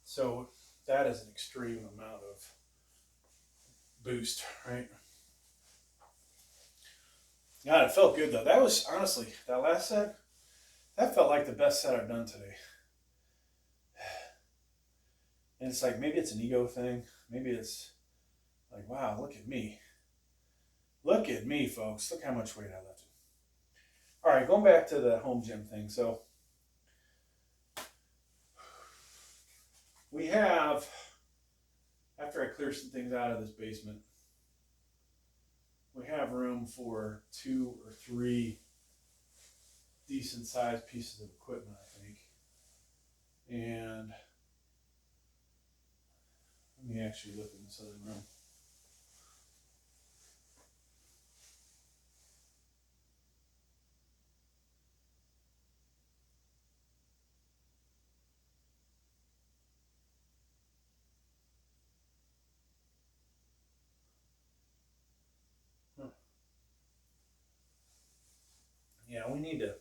A: So that is an extreme amount of boost, right? God, it felt good though. That was, honestly, that last set, that felt like the best set I've done today. And it's like, maybe it's an ego thing. Maybe it's like, wow, look at me. Look at me, folks. Look how much weight I lifted. All right, going back to the home gym thing. So we have, after I clear some things out of this basement, we have room for 2 or 3 decent sized pieces of equipment, I think. And let me actually look in this other room. need to,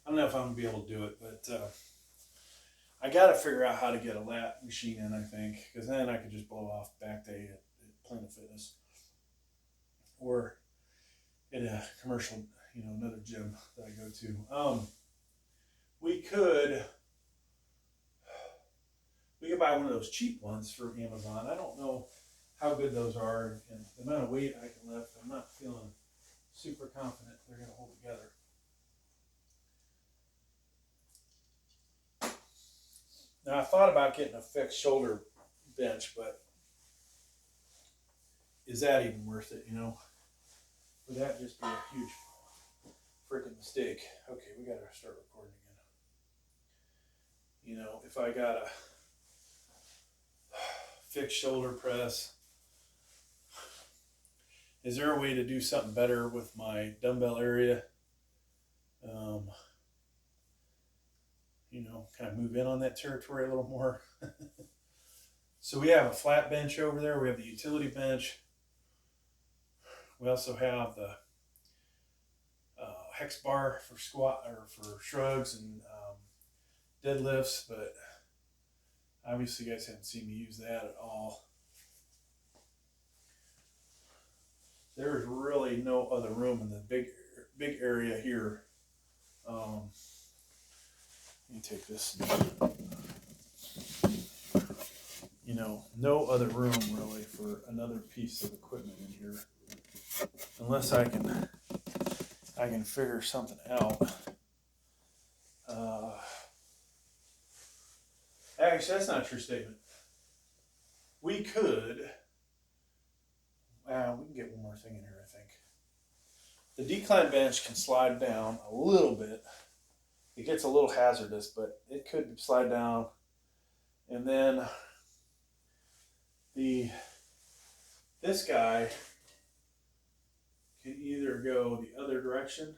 A: I don't know if I'm going to be able to do it, but I got to figure out how to get a lat machine in, I think, because then I could just blow off back day at Planet Fitness or at a commercial, you know, another gym that I go to. We could buy one of those cheap ones from Amazon. I don't know how good those are and the amount of weight I can lift. I'm not feeling super confident they're going to hold together. Now, I thought about getting a fixed shoulder bench, but is that even worth it, you know? Would that just be a huge freaking mistake? Okay, we got to start recording again. You know, if I got a fixed shoulder press, is there a way to do something better with my dumbbell area? You know, kind of move in on that territory a little more. So we have a flat bench over there. We have the utility bench. We also have the hex bar for squat or for shrugs and deadlifts, but obviously you guys haven't seen me use that at all. There's really no other room in the big area here. Let me take this. You know, no other room really for another piece of equipment in here, unless I can figure something out. Actually, that's not a true statement. We could. We can get one more thing in here, I think. The decline bench can slide down a little bit. It gets a little hazardous, but it could slide down. And then this guy could either go the other direction,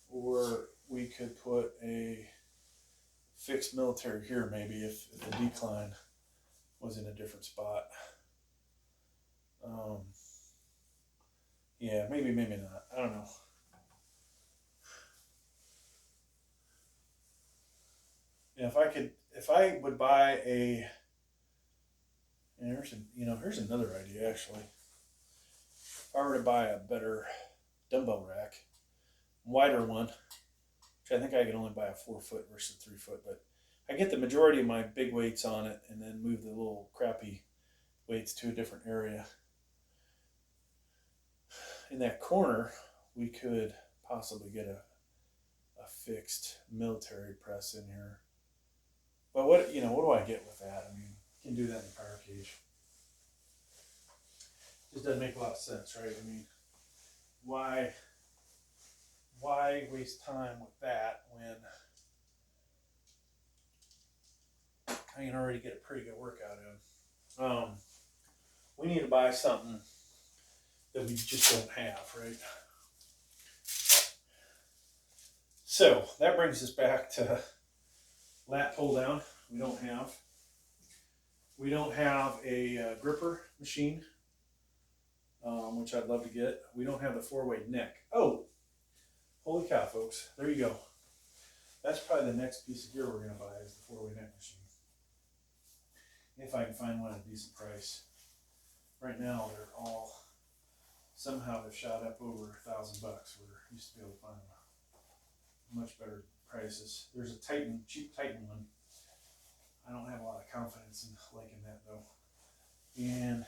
A: or we could put a fixed military here maybe if the decline was in a different spot. Yeah, maybe not. I don't know. Yeah, if I would buy a, and here's another idea actually. If I were to buy a better dumbbell rack, wider one, which I think I can only buy a 4 foot versus 3 foot, but I get the majority of my big weights on it and then move the little crappy weights to a different area. In that corner, we could possibly get a fixed military press in here. But what do I get with that? I mean, you can do that in the power cage. Just doesn't make a lot of sense, right? I mean, why waste time with that when I can already get a pretty good workout in? We need to buy something that we just don't have, right? So that brings us back to lat pull down. We don't have a gripper machine, which I'd love to get. We don't have the 4-way neck. Oh, holy cow, folks! There you go. That's probably the next piece of gear we're gonna buy is the 4-way neck machine. If I can find one at a decent price. Right now, they're all somehow they've shot up over $1,000. Where I used to be able to find them much better prices. There's a cheap Titan one. I don't have a lot of confidence in liking that though. And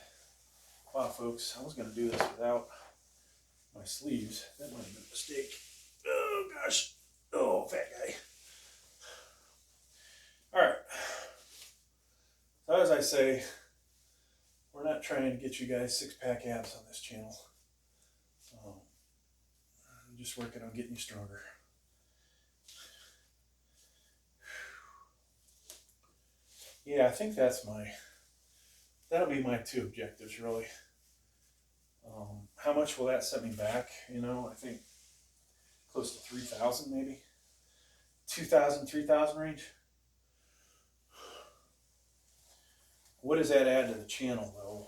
A: wow, folks, I was going to do this without my sleeves. That might have been a mistake. Oh gosh. Oh, fat guy. All right. So as I say, we're not trying to get you guys 6-pack abs on this channel. I'm just working on getting you stronger. Yeah, I think that'll be my 2 objectives really. How much will that set me back? You know, I think close to 3,000 maybe. 2,000, 3,000 range. What does that add to the channel though?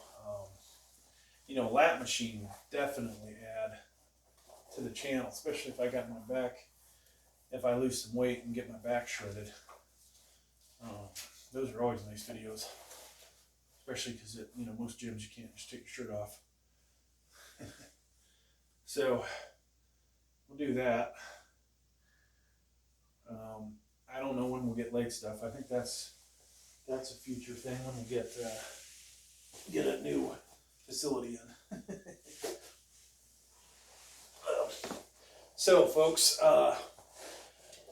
A: you know, lap machine will definitely add to the channel, especially if I got my back, if I lose some weight and get my back shredded. Those are always nice videos, especially because you know, most gyms you can't just take your shirt off. So we'll do that. I don't know when we'll get leg stuff. I think that's a future thing when we get a new facility in. So folks,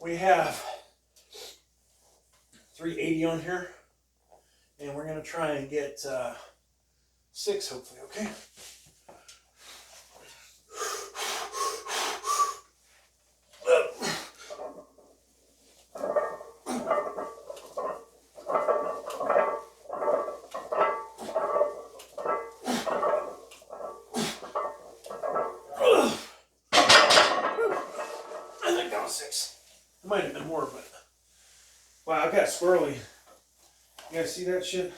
A: we have 380 on here, and we're going to try and get 6 hopefully, okay? Might have been more, but wow, I got squirrely. You guys see that shit?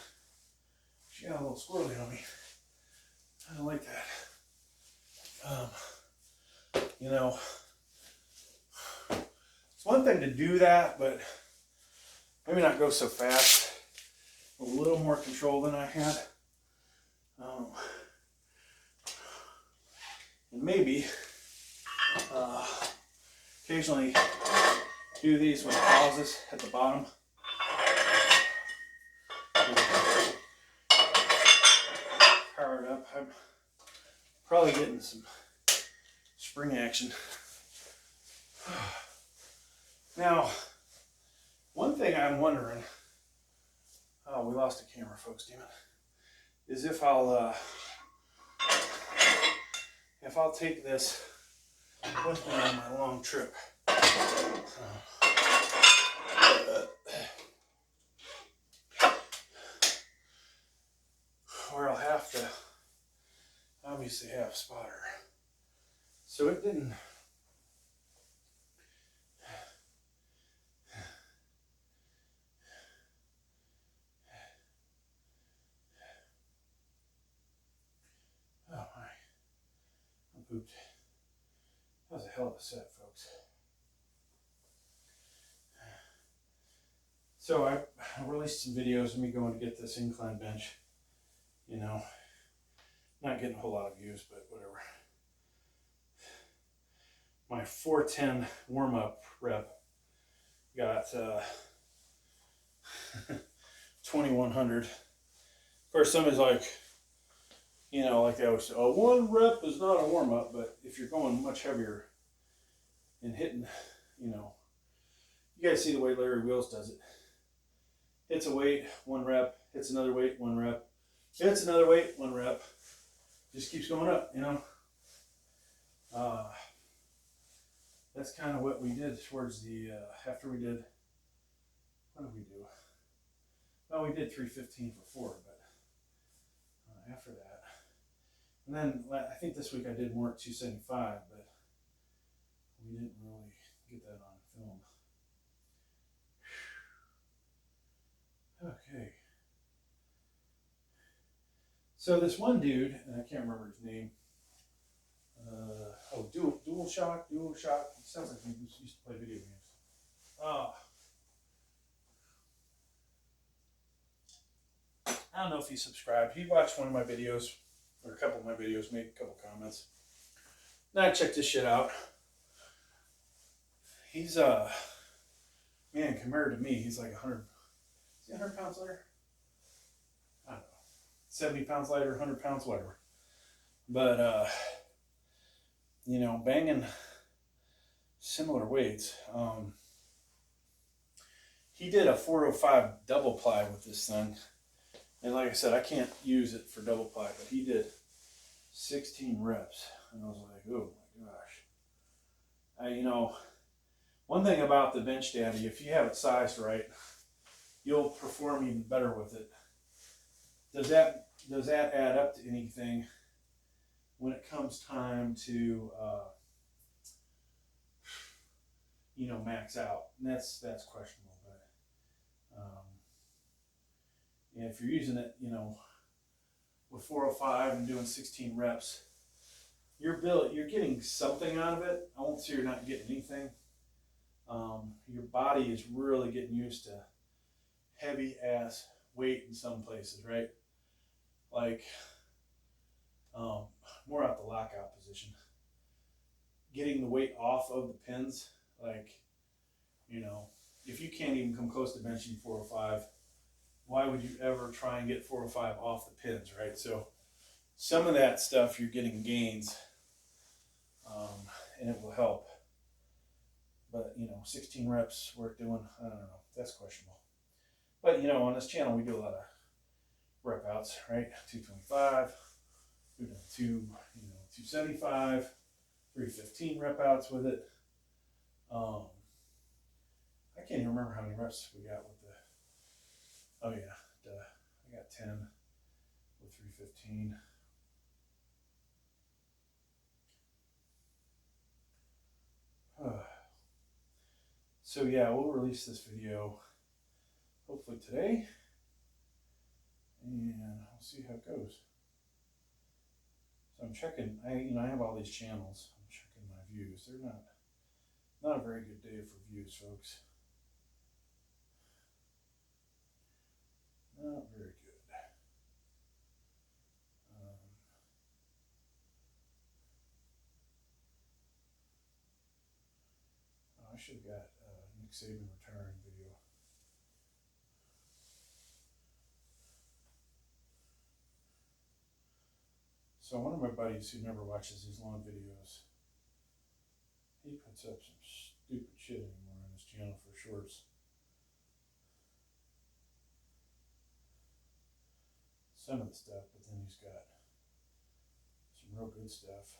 A: She got a little squirrely on me. I don't like that. You know, it's one thing to do that, but maybe not go so fast. A little more control than I had. And maybe occasionally do these with pauses at the bottom. Power it up. I'm probably getting some spring action. Now, one thing I'm wondering, oh, we lost the camera, folks, damn it, is if I'll take this with me on my long trip. Or I'll have to obviously have a spotter. So it didn't. Oh my. I'm pooped. That was a hell of a set, folks. So I released some videos of me going to get this incline bench. You know, not getting a whole lot of views, but whatever. My 410 warm-up rep got 2100. Of course, somebody's like, you know, like they always say, oh, 1 rep is not a warm-up, but if you're going much heavier and hitting, you know, you guys see the way Larry Wheels does it. Hits a weight, 1 rep, hits another weight, 1 rep, hits another weight, 1 rep. Just keeps going up, you know. That's kind of what we did towards the, after we did, what did we do? Well, we did 315 for 4, but after that. And then I think this week I did more at 275, but we didn't really get that on film. Okay. So this one dude, and I can't remember his name. Dual Shock. He sounds like he used to play video games. I don't know if he subscribed. He watched one of my videos, or a couple of my videos, made a couple comments. Now I checked this shit out. He's man, compared to me, he's like 100. Is he 100 pounds lighter? I don't know. 70 pounds lighter, 100 pounds, whatever. But you know, banging similar weights. He did a 405 double ply with this thing. And like I said, I can't use it for double ply, but he did 16 reps. And I was like, oh my gosh. You know, one thing about the Benchdaddy, if you have it sized right, you'll perform even better with it. Does that add up to anything when it comes time to you know, max out? And that's questionable, but and if you're using it, you know, with 405 and doing 16 reps, you're getting something out of it. I won't say you're not getting anything. Your body is really getting used to heavy ass weight in some places, right? Like more out the lockout position. Getting the weight off of the pins, like, you know, if you can't even come close to benching 405, why would you ever try and get 405 off the pins, right? So some of that stuff you're getting gains, and it will help. But, you know, 16 reps worth doing, I don't know, that's questionable. But, you know, on this channel we do a lot of rep outs, right? 225, we've done 275, 315 rep outs with it. I can't even remember how many reps we got with the, oh yeah, I got 10 with 315. So yeah, we'll release this video hopefully today, and we'll see how it goes. So I'm checking, I have all these channels. I'm checking my views. They're not a very good day for views, folks. Not very good. I should have got Nick Saban retiring video. So one of my buddies who never watches these long videos, he puts up some stupid shit anymore on his channel for shorts. Some of the stuff, but then he's got some real good stuff.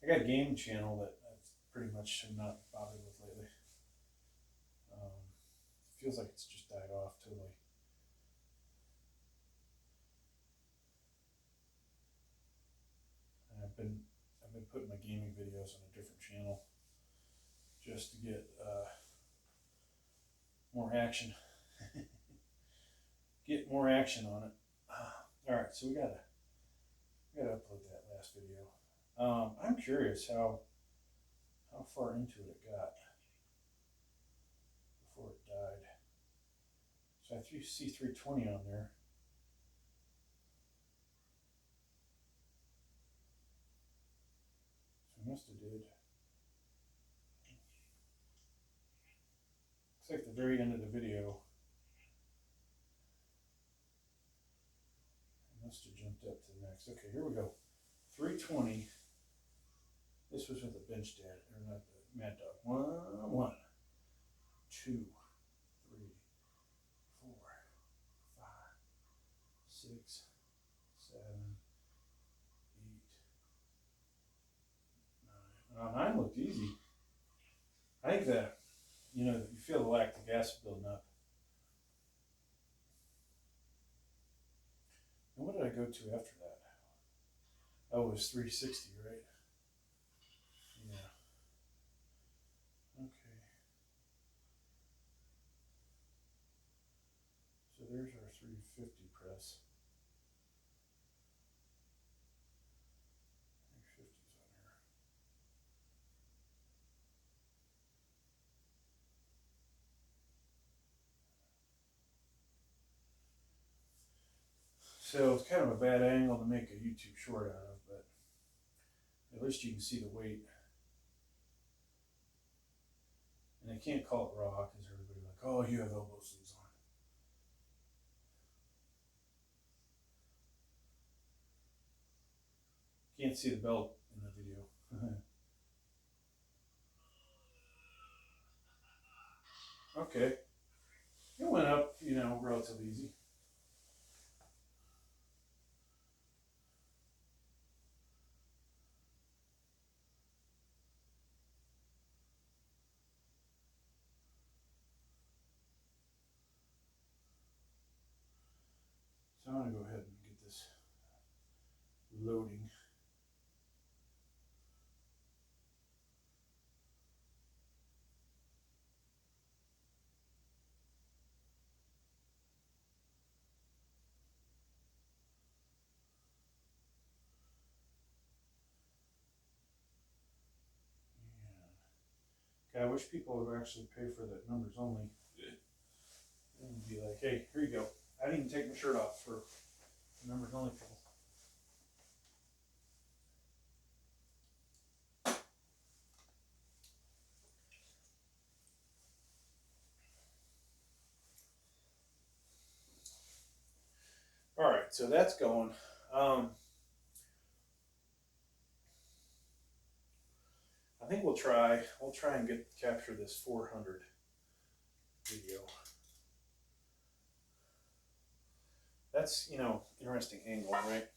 A: I got a game channel that I've pretty much not bothered with lately. Feels like it's just died off totally. And I've been putting my gaming videos on a different channel just to get more action. Get more action on it. All right, so we gotta upload that last video. I'm curious how far into it got before it died. So I see 320 on there. So I must have did. Looks like the very end of the video. I must have jumped up to the next. Okay, here we go. 320. This was with the Benchdaddy, or not the Mad Dog. 1, 2, 3, 4, 5, 6, 7, 8, 9. 9 looked easy. I think that, you feel the lactic acid building up. And what did I go to after that? Oh, it was 360, right? Yeah. Okay. So there's our 350 press. 350's on here. So it's kind of a bad angle to make a YouTube short out of, but at least you can see the weight. And they can't call it raw because everybody's like, oh, you have elbow sleeves on. Can't see the belt in the video. Okay. It went up, relatively easy. So I'm going to go ahead and get this loading. Yeah, I wish people would actually pay for the numbers only. And be like, hey, here you go. I didn't even take my shirt off for members only people. All right, so that's going. I think we'll try and capture this 400 video. That's, interesting angle, right?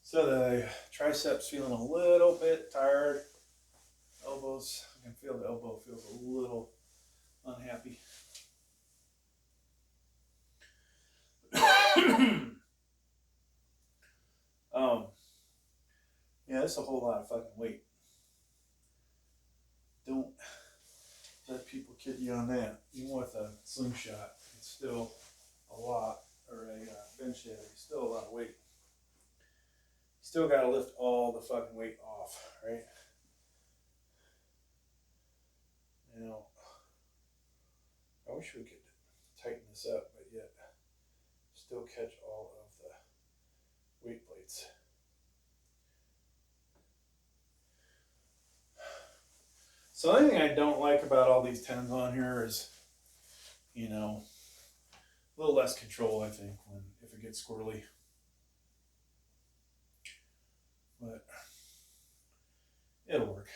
A: So the triceps feeling a little bit tired. Elbows, I can feel the elbow feels a little unhappy. Yeah, that's a whole lot of fucking weight. Don't let people kid you on that. Even with a Slingshot, it's still a lot, or a Benchdaddy, still a lot of weight. Still got to lift all the fucking weight off, right? I wish we could tighten this up, but yet still catch all of the weight plates. So the only thing I don't like about all these 10s on here is, a little less control, I think, if it gets squirrely. But it'll work.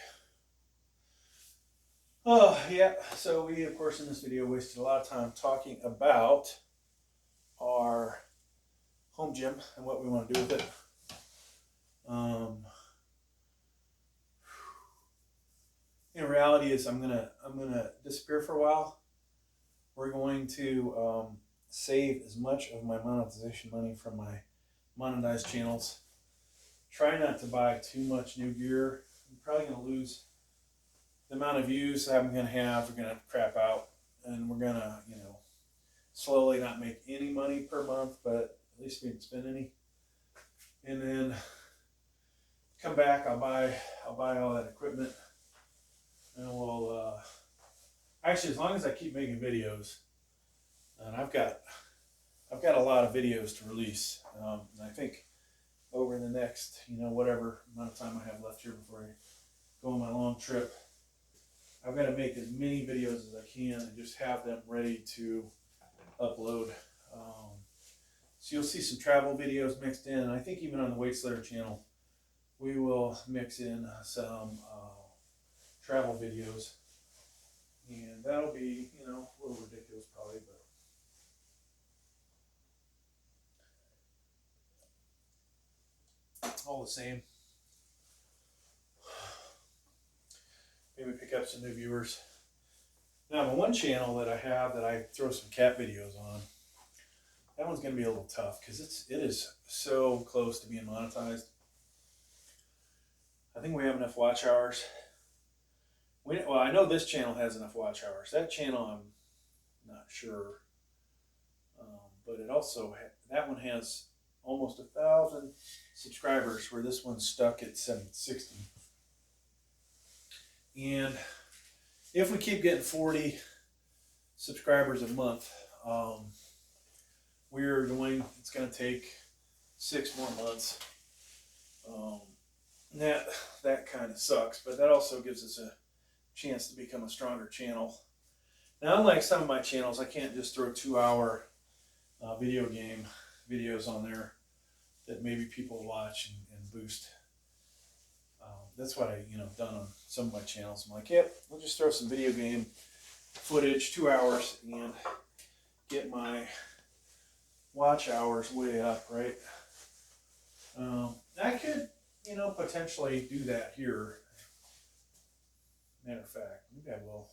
A: Oh, yeah. So we, of course, in this video wasted a lot of time talking about our home gym and what we want to do with it. In reality is I'm gonna disappear for a while. We're going to save as much of my monetization money from my monetized channels. Try not to buy too much new gear. I'm probably gonna lose the amount of views I'm gonna have. We're gonna crap out, and we're gonna slowly not make any money per month, but at least we didn't spend any. And then come back. I'll buy all that equipment. And we'll actually, as long as I keep making videos, and I've got a lot of videos to release. And I think over the next, whatever amount of time I have left here before I go on my long trip, I've got to make as many videos as I can and just have them ready to upload. So you'll see some travel videos mixed in. And I think even on the Weight Slayer channel, we will mix in some travel videos, and that'll be a little ridiculous probably, but all the same, maybe pick up some new viewers. Now the one channel that I have that I throw some cat videos on, that one's going to be a little tough because it is so close to being monetized. I think we have enough watch hours. Well, I know this channel has enough watch hours. That channel, I'm not sure. But it also, that one has almost 1,000 subscribers, where this one's stuck at 760. And if we keep getting 40 subscribers a month, it's going to take 6 more months. That kind of sucks, but that also gives us a chance to become a stronger channel. Now, unlike some of my channels, I can't just throw 2-hour video game videos on there that maybe people watch and boost. That's what I've done on some of my channels. I'm like, yep, we'll just throw some video game footage, 2 hours, and get my watch hours way up, right? I could, potentially do that here. Matter of fact, maybe I will.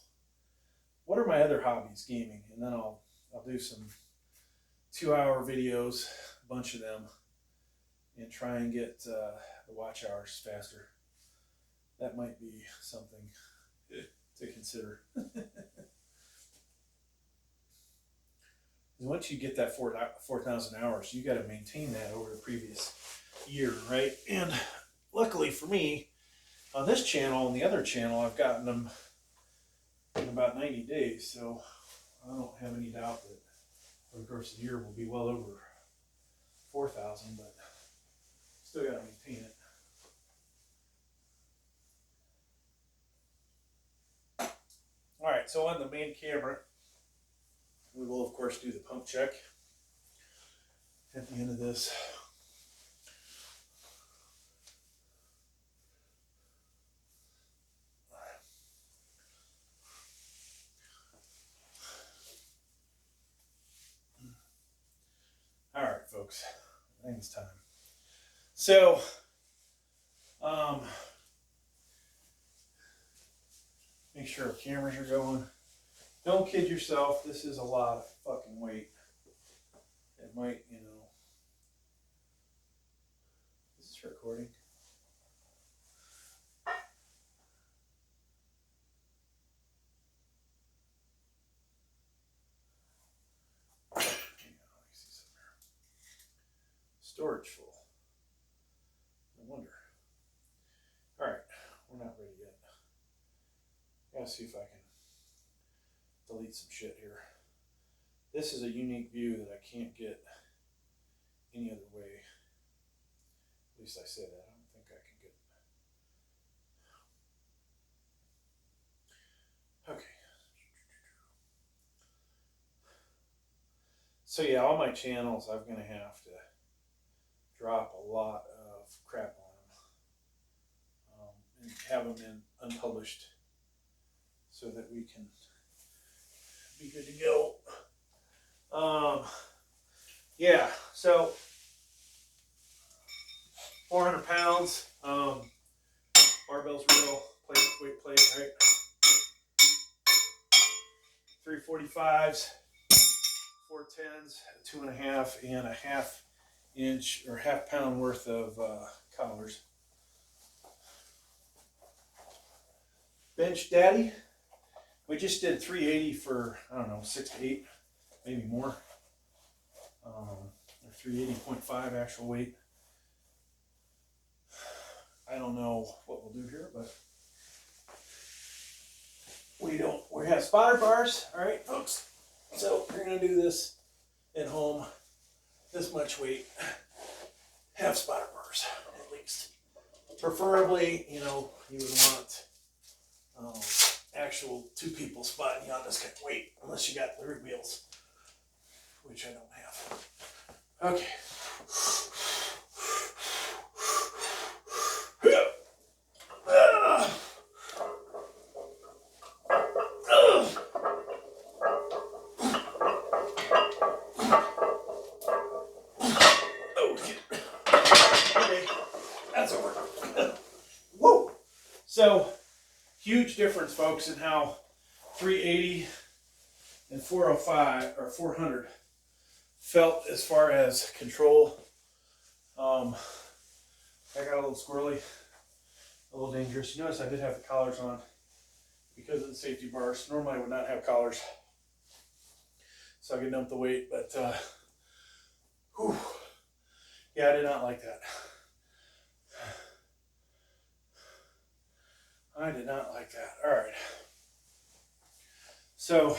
A: What are my other hobbies? Gaming, and then I'll do some 2-hour videos, a bunch of them, and try and get the watch hours faster. That might be something to consider. Once you get that 4,000 hours, you got to maintain that over the previous year, right? And luckily for me, On this channel and the other channel, I've gotten them in about 90 days, so I don't have any doubt that over the course of the year will be well over 4,000, but still got to maintain it. All right, so on the main camera, we will of course do the pump check at the end of this. All right, folks, I think it's time. So, make sure our cameras are going. Don't kid yourself. This is a lot of fucking weight. It might, you know. Is this recording? Hang on, let me see something here. Storage full. No wonder. All right, we're not ready yet. Gotta see if I can delete some shit here. This is a unique view that I can't get any other way. At least I say that. I don't think I can get it. Okay. So yeah, all my channels, I'm going to have to drop a lot of crap on them. And have them in unpublished so that we can be good to go. Yeah, so 400 pounds, barbell's real, weight plate, right? 345s, 410s, 2.5, and a half-inch or half-pound worth of collars. Benchdaddy, we just did 380 for, I don't know, 6 to 8, maybe more. Or 380.5 actual weight. I don't know what we'll do here, but we have spotter bars, all right, folks. So we're gonna do this at home. This much weight, have spotter bars at least. Preferably, you know, you would want actual 2 people spotting you on this kind of weight, unless you got the rear wheels, which I don't have. Okay. Okay, that's over. Whoa! So, huge difference, folks, in how 380 and 405 or 400 felt as far as control. I got a little squirrely, a little dangerous. You notice I did have the collars on because of the safety bars. Normally I would not have collars, so I could dump the weight, but whew, yeah, I did not like that. I did not like that. All right. So,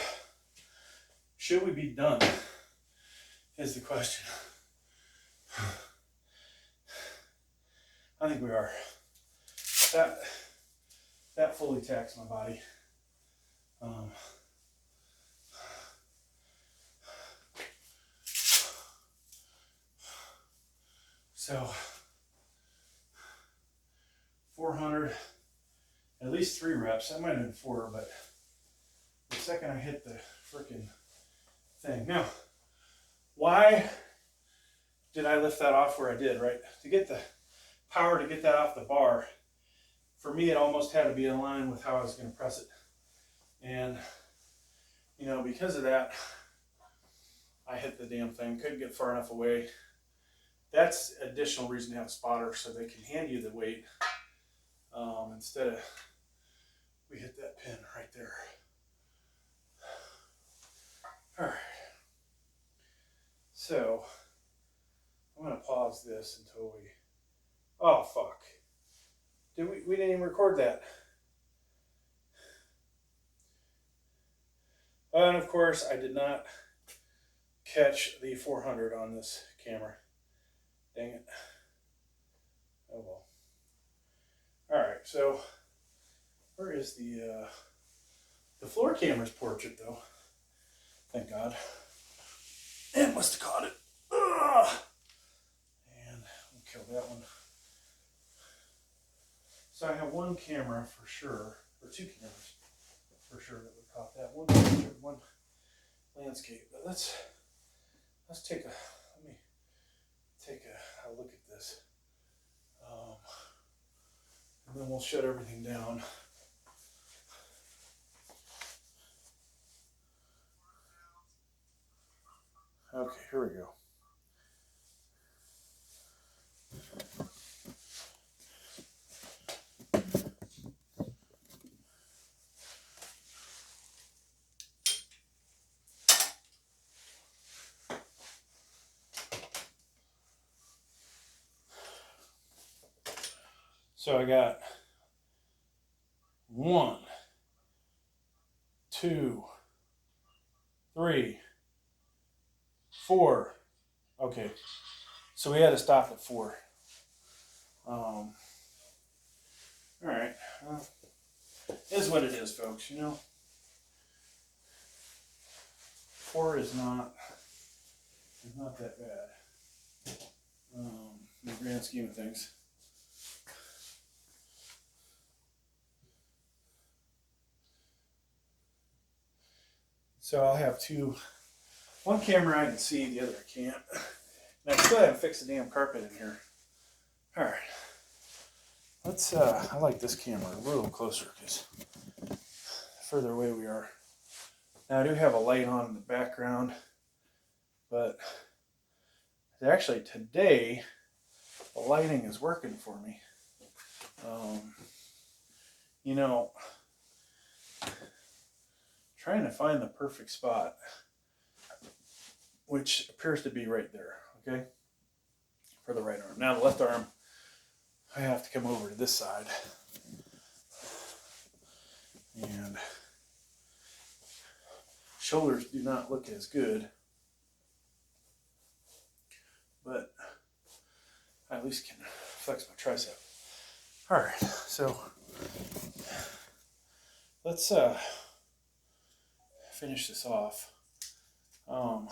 A: should we be done? Is the question. I think we are. That fully taxed my body. So 400, at least 3 reps. That might have been 4, but the second I hit the freaking thing. Now, why did I lift that off where I did, right? To get the power to get that off the bar, for me it almost had to be in line with how I was going to press it. And, you know, because of that, I hit the damn thing, couldn't get far enough away. That's additional reason to have a spotter, so they can hand you the weight instead of, we hit that pin right there. All right. So, I'm going to pause this until we, oh fuck, We didn't even record that. And of course, I did not catch the 400 on this camera. Dang it. Oh well. Alright, so where is the floor camera's portrait though? Thank God. It must have caught it. Ugh. And we'll kill that one. So I have one camera for sure, or two cameras for sure that would caught that. One portrait, one landscape. But let's take a look at this. And then we'll shut everything down. Okay, here we go. So I got 1, 2, 3, 4. Okay, so we had to stop at 4. All right, well, it is what it is, folks. You know, 4 is not that bad in the grand scheme of things. So I'll have one camera I can see, the other I can't. And I still haven't fixed the damn carpet in here. All right, let's, I like this camera a little closer because the further away we are. Now I do have a light on in the background, but actually today the lighting is working for me. You know, trying to find the perfect spot, which appears to be right there, okay, for the right arm. Now the left arm, I have to come over to this side. And shoulders do not look as good, but I at least can flex my tricep. All right, so let's finish this off. We'll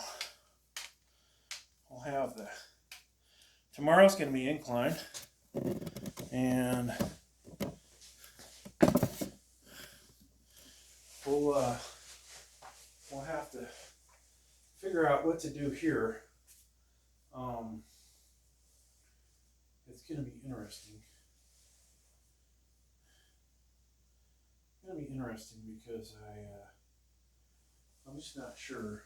A: have tomorrow's going to be incline, and we'll have to figure out what to do here. It's going to be interesting. It's going to be interesting because I'm just not sure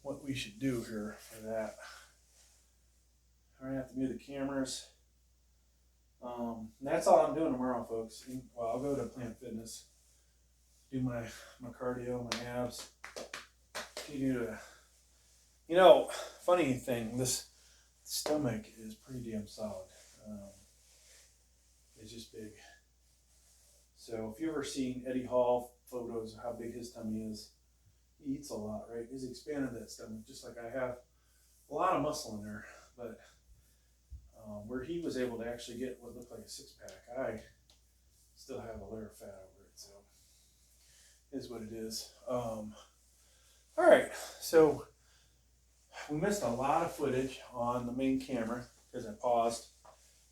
A: what we should do here for that. I'm gonna have to move the cameras. And that's all I'm doing tomorrow, folks. Well, I'll go to Planet Fitness, do my cardio, my abs. You know, funny thing, this stomach is pretty damn solid. It's just big. So if you've ever seen Eddie Hall photos of how big his tummy is, he eats a lot, right? He's expanded that stomach just like I have. A lot of muscle in there, but where he was able to actually get what looked like a six-pack, I still have a layer of fat over it, so it is what it is. All right, so we missed a lot of footage on the main camera because I paused.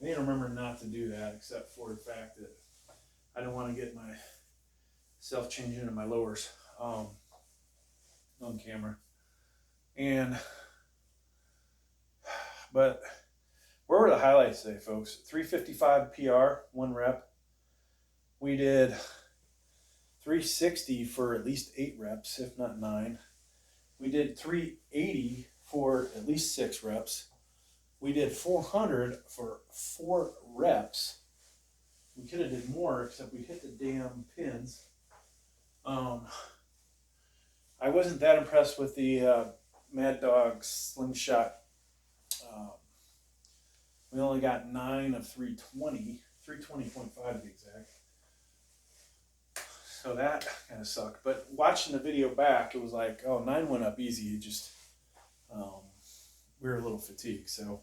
A: I need to remember not to do that, except for the fact that I don't want to get myself changing into my lowers on camera. But where were the highlights today, folks? 355 PR, 1 rep. We did 360 for at least 8 reps, if not 9. We did 380 for at least 6 reps. We did 400 for 4 reps. We could have did more, except we hit the damn pins. I wasn't that impressed with the Mad Dog Slingshot We only got 9 of 320, 320.5 to be exact. So that kind of sucked. But watching the video back, it was like, oh, 9 went up easy. It just, we were a little fatigued. So,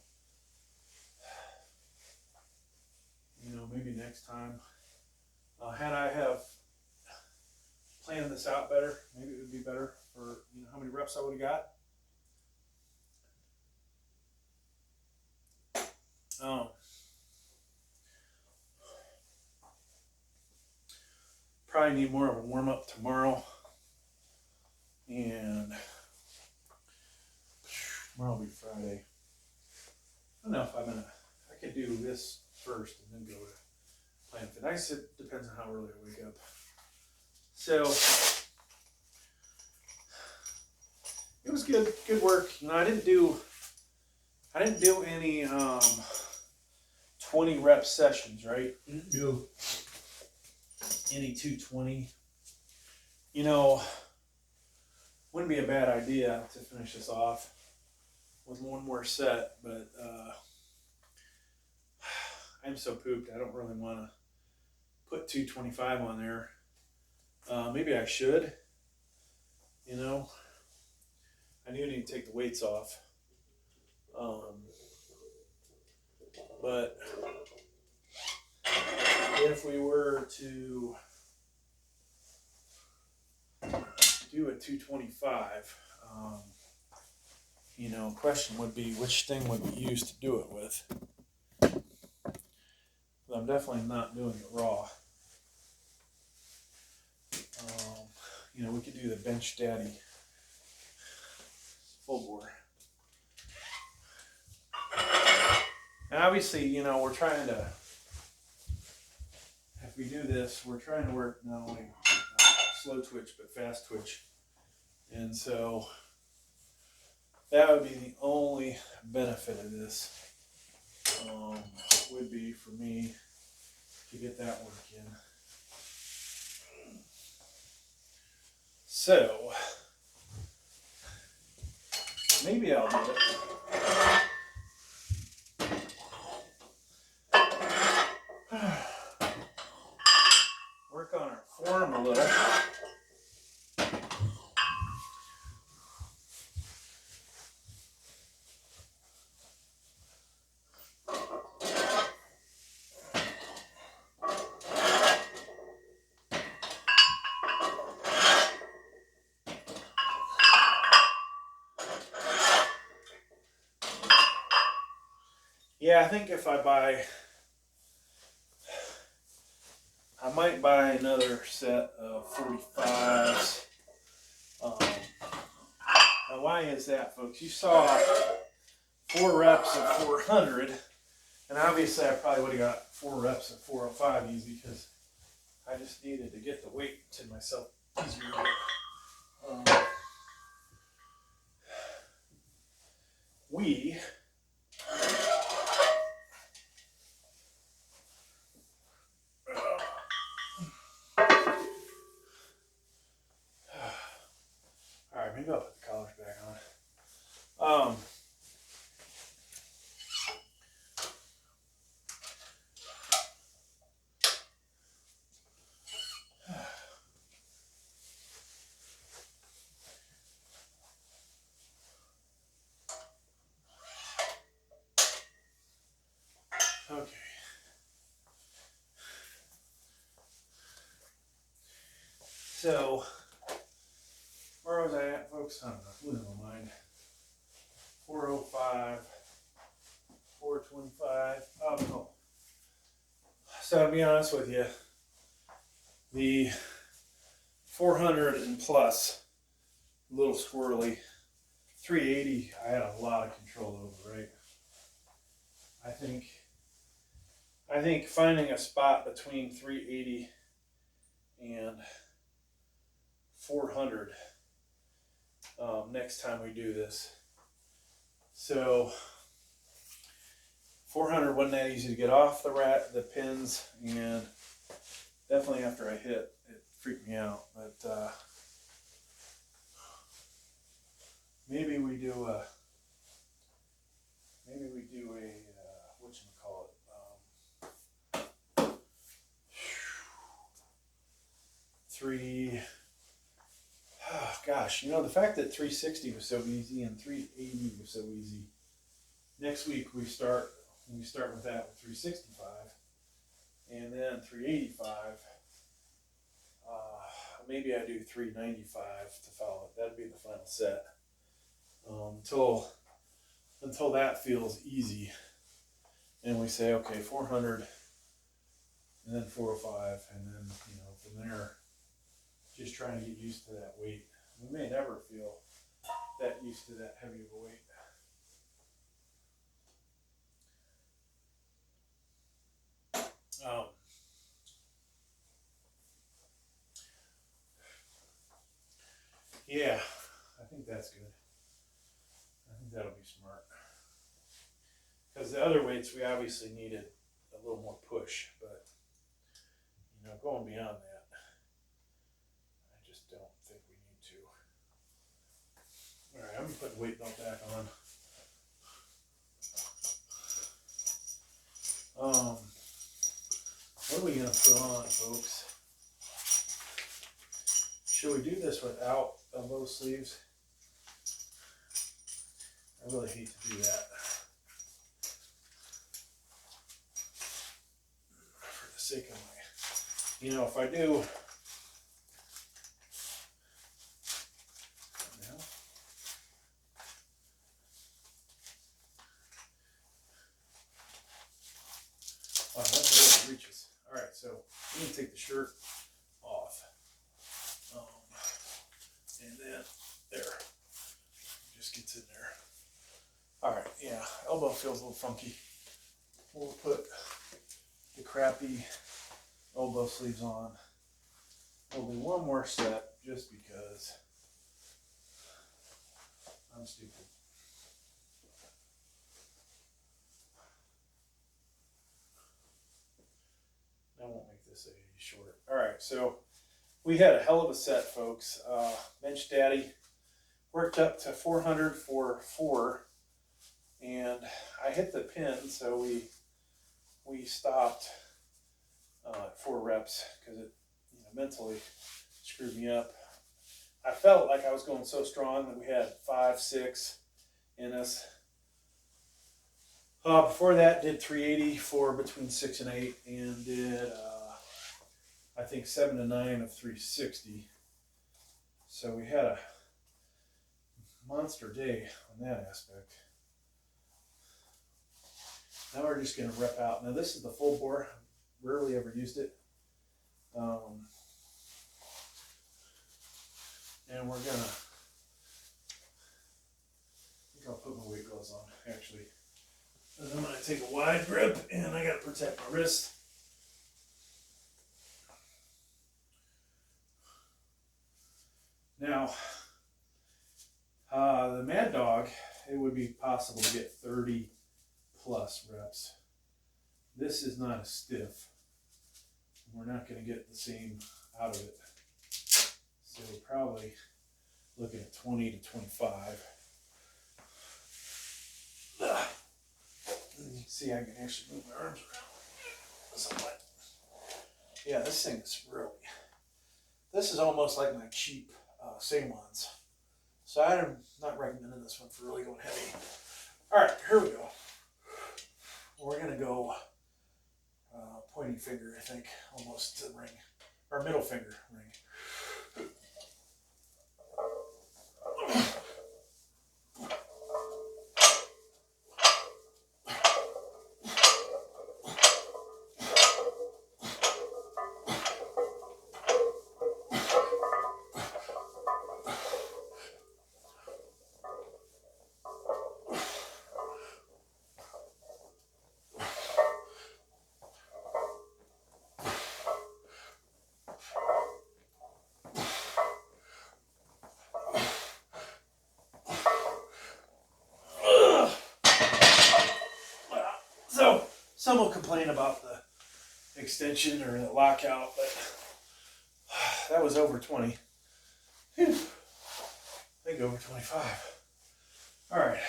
A: you know, maybe next time, had I have planned this out better, maybe it would be better for, you know, how many reps I would have got. Probably need more of a warm up tomorrow, and tomorrow will be Friday. I don't know if I could do this first and then go to Plan Fit. I guess it depends on how early I wake up. So it was good work. You know, I didn't do any 20 rep sessions, right?
B: No.
A: Any 220. You know, wouldn't be a bad idea to finish this off with one more set, but I'm so pooped. I don't really want to put 225 on there. Maybe I should. You know, I do need to take the weights off. But if we were to do a 225, you know, question would be which thing would we use to do it with? I'm definitely not doing it raw. You know, we could do the Benchdaddy full bore. And obviously, you know, we're trying to, if we do this, we're trying to work not only slow twitch, but fast twitch. And so that would be the only benefit of this, would be for me to get that work in. So maybe I'll do it. Work on our form a little. Yeah, I think if I might buy another set of 45s. Now why is that, folks? You saw 4 reps of 400, and obviously I probably would have got 4 reps of 405 easy because I just needed to get the weight to myself easier. Alright, maybe I'll put the collars back on. Okay. So, where was I at, folks? I don't know. Losing my mind. 405, 425. Oh, no. So, to be honest with you, the 400 and plus, a little squirrely. 380, I had a lot of control over, right? I think finding a spot between 380 and 400 next time we do this. So 400 wasn't that easy to get off the pins, and definitely after I hit, it freaked me out. But maybe we do a oh gosh, you know, the fact that 360 was so easy and 380 was so easy. Next week we start with that with 365, and then 385. Maybe I do 395 to follow it. That'd be the final set. Until that feels easy, and we say, okay, 400, and then 405, and then, you know, from there, just trying to get used to that weight. We may never feel that used to that heavy of a weight. Yeah, I think that's good. I think that'll be smart. Because the other weights, we obviously needed a little more push, but, you know, going beyond that, I just don't think we need to. All right, I'm putting weight belt back on. What are we going to put on, folks? Should we do this without elbow sleeves? I really hate to do that. For the sake of my, you know, if I do, wow, that barely reaches. All right, so I'm going to take the shirt off. And then there, just gets in there. All right, yeah, elbow feels a little funky. We'll put the crappy elbow sleeves on. We'll do one more set just because I'm stupid. I won't make this a short. All right, so we had a hell of a set, folks. Benchdaddy worked up to 400 for 4, and I hit the pin, so we stopped at 4 reps because it, you know, mentally screwed me up. I felt like I was going so strong that we had 5, 6 in us. Before that, did 380 for between 6 and 8, and did I think 7 to 9 of 360. So we had a monster day on that aspect. Now we're just going to rep out. Now this is the full bore. Rarely ever used it. And we're going to, I think I'll put my weight gloves on, actually. And I'm going to take a wide grip, and I got to protect my wrist. Now, the Mad Dog, it would be possible to get 30 plus reps. This is not as stiff. We're not going to get the same out of it. So we're probably looking at 20 to 25. You can see I can actually move my arms around somewhat. Yeah, this thing is really, this is almost like my cheap same ones. So I'm not recommending this one for really going heavy. All right, here we go. We're going to go pointing finger, I think, almost to the ring, or middle finger ring. Some will complain about the extension or the lockout, but that was over 20. Whew. I think over 25. All right,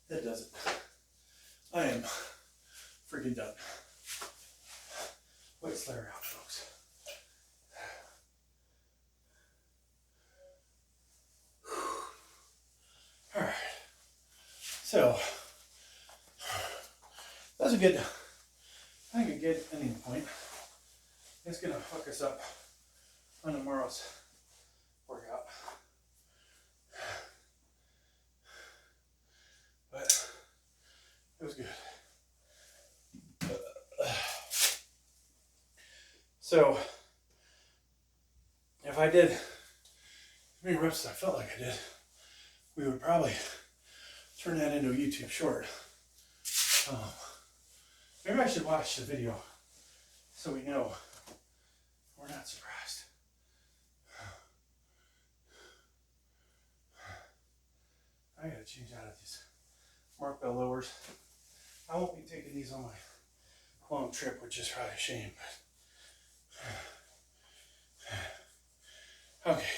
A: that does it. I am freaking done. Weight Slayer out, folks. So that's a good, I think a good ending point. It's gonna hook us up on tomorrow's workout. But it was good. So if I did as many reps as I felt like I did, we would probably turn that into a YouTube short. Maybe I should watch the video so we know we're not surprised. I gotta change out of these Mark Bell lowers. I won't be taking these on my long trip, which is probably a shame. But okay,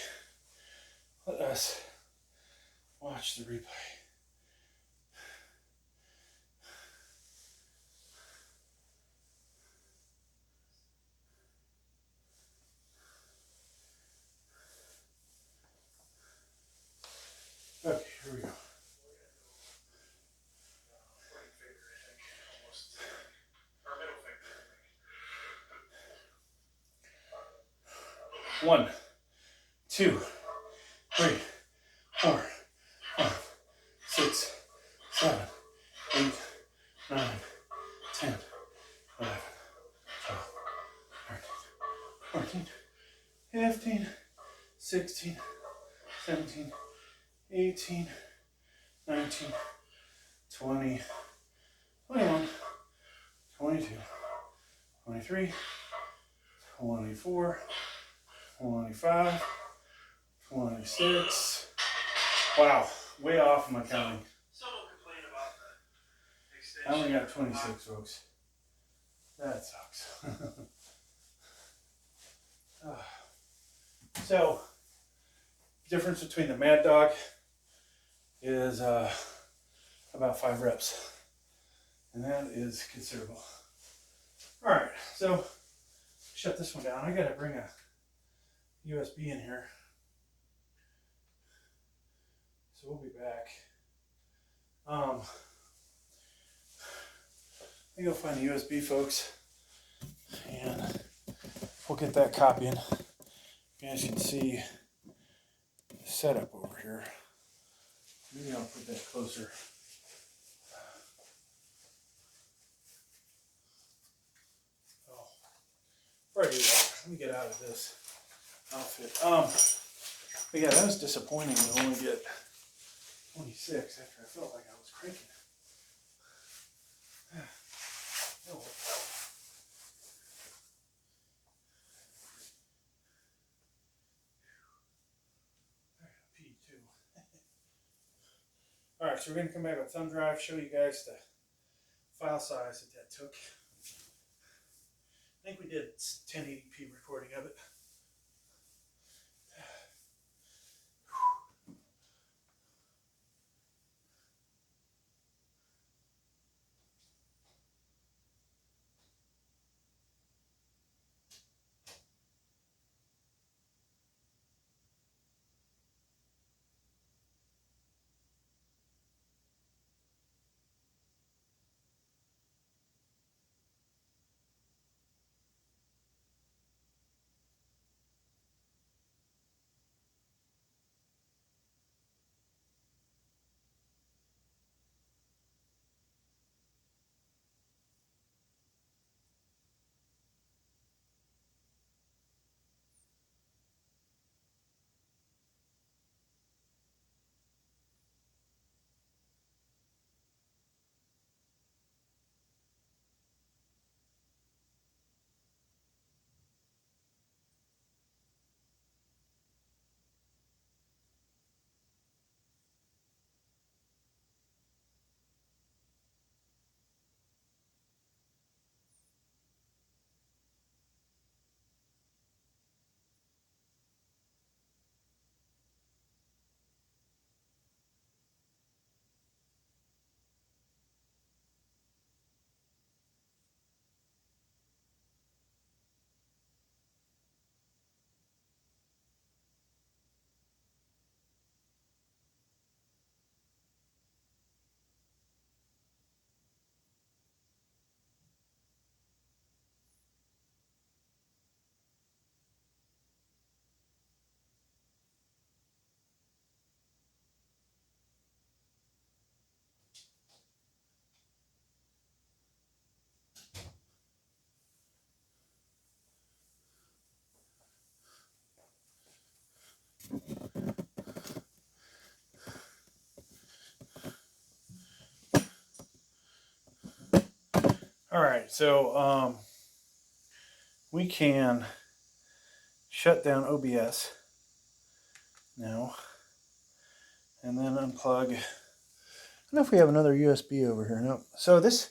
A: let us watch the replay. Okay, here we go. One, 2, 3, 4, 5, 6, 7, 8, 9, 10, 11, 12, 13, 14, 15, 16, 17, 18, 19, 20, 21, 22, 23, 24, 25, 26. Wow, way off in my counting. I only got 26, folks. That sucks. So, difference between the Mad Dog is about 5 reps. And that is considerable. Alright, so shut this one down. I gotta bring a USB in here. So we'll be back. I think I'll find the USB, folks, and we'll get that copy in. You guys can see the setup over here. Maybe I'll put that closer. Oh, before I do that, let me get out of this outfit. But yeah, that was disappointing to only get 26 after I felt like I was cranking it. Oh. I gotta pee too. Alright, so we're going to come back with thumb drive, show you guys the file size that took. I think we did 1080p recording of it. All right, so we can shut down OBS now, and then unplug. I don't know if we have another USB over here. Nope. So this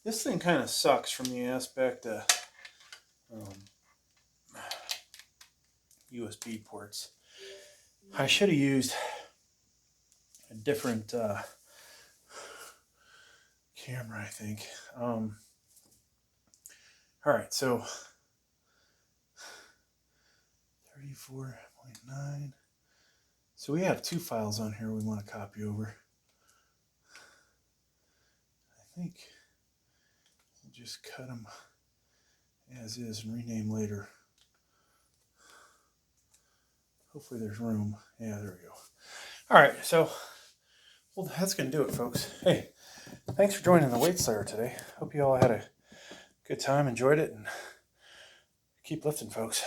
A: thing kind of sucks from the aspect of USB ports. I should have used a different camera, I think. All right, so 34.9. So we have two files on here we want to copy over. I think we'll just cut them as is and rename later. Hopefully there's room. Yeah, there we go. All right, so well, that's going to do it, folks. Hey, thanks for joining the Weight Slayer today. Hope you all had a good time, enjoyed it, and keep lifting, folks.